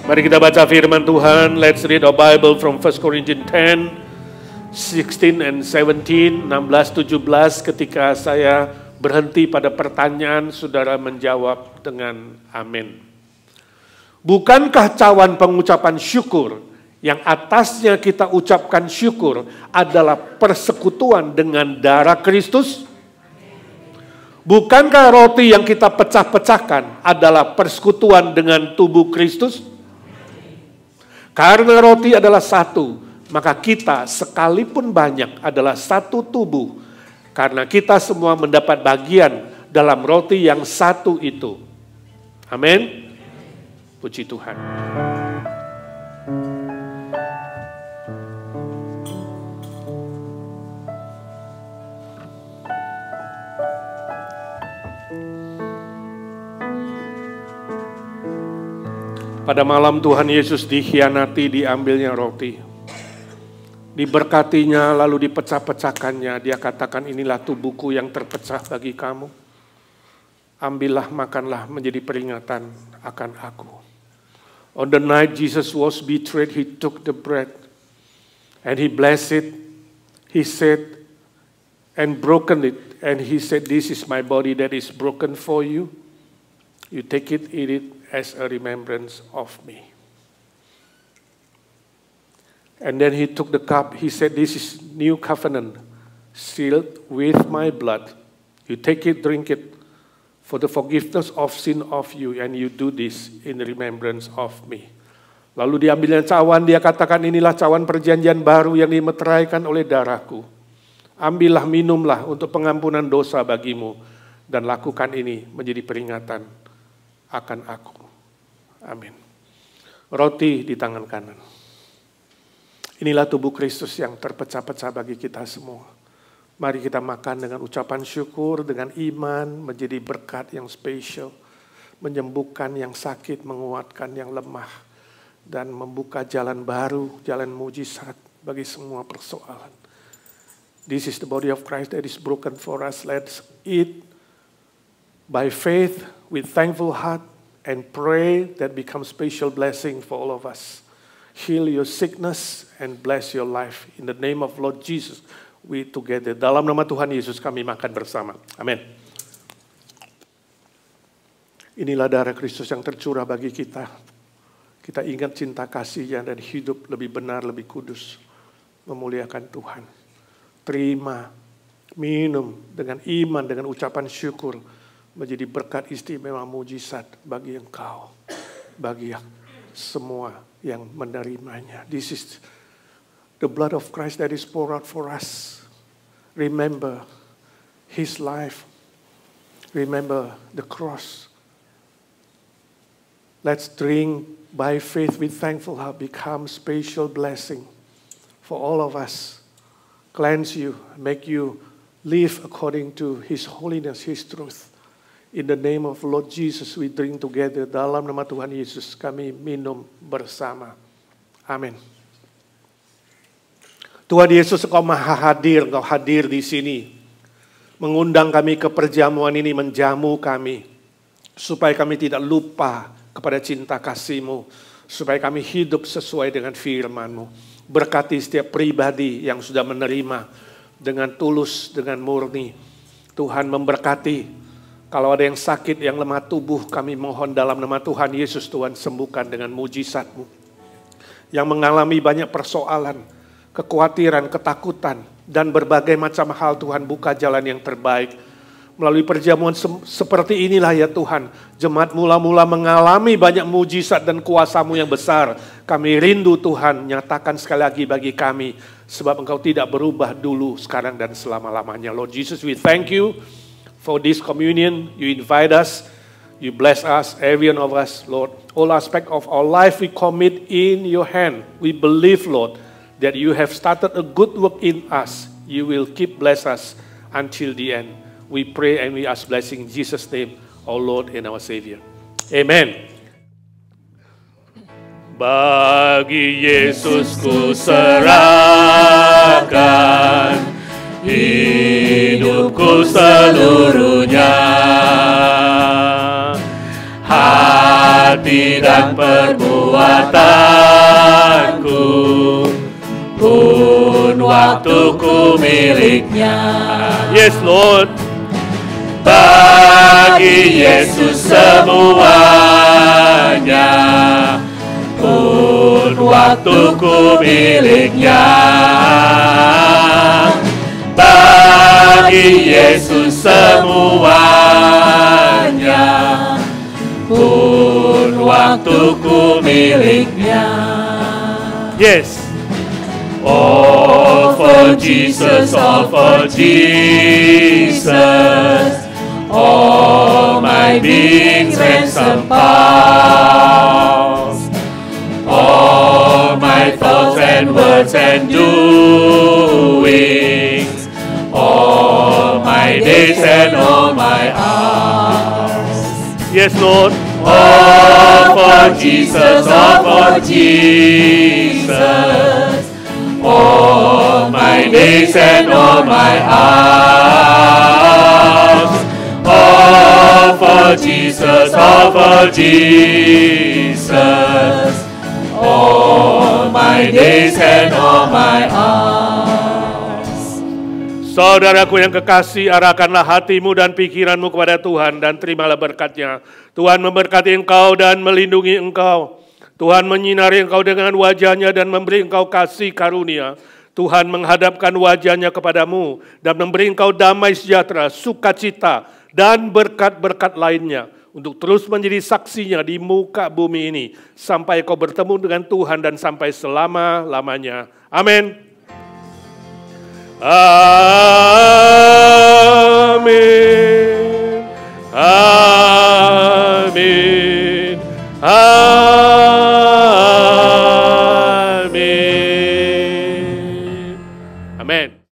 Mari kita baca firman Tuhan. Let's read our Bible from 1 Corinthians 10, 16 and 17, 16-17. Ketika saya berhenti pada pertanyaan, saudara menjawab dengan amin. Bukankah cawan pengucapan syukur yang atasnya kita ucapkan syukur adalah persekutuan dengan darah Kristus? Bukankah roti yang kita pecah-pecahkan adalah persekutuan dengan tubuh Kristus? Karena roti adalah satu, maka kita sekalipun banyak adalah satu tubuh. Karena kita semua mendapat bagian dalam roti yang satu itu. Amin. Puji Tuhan. Pada malam Tuhan Yesus dikhianati, diambilnya roti. Diberkatinya lalu dipecah-pecahkannya. Dia katakan, inilah tubuhku yang terpecah bagi kamu. Ambillah, makanlah menjadi peringatan akan aku. On the night Jesus was betrayed, he took the bread and he blessed it. He said, and broken it. And he said, this is my body that is broken for you. You take it, eat it as a remembrance of me. And then he took the cup. He said, this is new covenant, sealed with my blood. You take it, drink it, for the forgiveness of sin of you, and you do this in remembrance of me. Lalu diambilnya cawan, dia katakan, inilah cawan perjanjian baru yang dimeteraikan oleh darahku. Ambillah, minumlah untuk pengampunan dosa bagimu, dan lakukan ini menjadi peringatan akan aku. Amin. Roti di tangan kanan. Inilah tubuh Kristus yang terpecah-pecah bagi kita semua. Mari kita makan dengan ucapan syukur, dengan iman, menjadi berkat yang spesial, menyembuhkan yang sakit, menguatkan yang lemah, dan membuka jalan baru, jalan mujizat bagi semua persoalan. This is the body of Christ that is broken for us. Let's eat by faith with thankful heart and pray that becomes special blessing for all of us. Heal your sickness and bless your life. In the name of Lord Jesus, we together. Dalam nama Tuhan Yesus kami makan bersama. Amin. Inilah darah Kristus yang tercurah bagi kita. Kita ingat cinta kasih-Nya dan hidup lebih benar, lebih kudus. Memuliakan Tuhan. Terima, minum dengan iman, dengan ucapan syukur. Menjadi berkat istimewa mujizat bagi engkau. Bagi semua yang menerimanya. This is the blood of Christ that is poured out for us. Remember His life. Remember the cross. Let's drink by faith with thankful heart, become special blessing for all of us. Cleanse you, make you live according to His holiness, His truth. In the name of Lord Jesus, we drink together. Dalam nama Tuhan Yesus, kami minum bersama. Amin. Tuhan Yesus, Engkau maha hadir, Engkau hadir di sini. Mengundang kami ke perjamuan ini, menjamu kami. Supaya kami tidak lupa kepada cinta kasih-Mu. Supaya kami hidup sesuai dengan firman-Mu. Berkati setiap pribadi yang sudah menerima dengan tulus, dengan murni. Tuhan memberkati. Kalau ada yang sakit, yang lemah tubuh, kami mohon dalam nama Tuhan Yesus, Tuhan sembuhkan dengan mujizat-Mu. Yang mengalami banyak persoalan, kekhawatiran, ketakutan, dan berbagai macam hal, Tuhan buka jalan yang terbaik. Melalui perjamuan seperti inilah ya Tuhan, jemaat mula-mula mengalami banyak mujizat dan kuasa-Mu yang besar. Kami rindu Tuhan, nyatakan sekali lagi bagi kami, sebab Engkau tidak berubah dulu, sekarang, dan selama-lamanya. Lord Jesus, we thank You for this communion. You invite us, You bless us, every one of us, Lord. All aspect of our life we commit in Your hand. We believe, Lord, that You have started a good work in us. You will keep bless us until the end. We pray and we ask blessing in Jesus' name, our Lord and our Savior. Amen. Bagi Yesus ku serahkan hidupku seluruhnya, hati dan perbuatanku, pun waktuku miliknya. Yes, Lord. Bagi Yesus semuanya, pun waktuku miliknya. Bagi Yesus semuanya, pun waktuku miliknya. Yes. All for Jesus, all for Jesus. All my being's ransom bound. All my thoughts and words and doings. All my days and all my hours. Yes, Lord. All for Jesus, all for Jesus. All my days and all my hours. All for Jesus, all for Jesus. All my days and all my hours. Saudaraku yang kekasih, arahkanlah hatimu dan pikiranmu kepada Tuhan dan terimalah berkat-Nya. Tuhan memberkati engkau dan melindungi engkau. Tuhan menyinari engkau dengan wajah-Nya dan memberi engkau kasih karunia. Tuhan menghadapkan wajah-Nya kepadamu dan memberi engkau damai sejahtera, sukacita, dan berkat-berkat lainnya untuk terus menjadi saksinya di muka bumi ini sampai kau bertemu dengan Tuhan dan sampai selama-lamanya. Amin. Amin.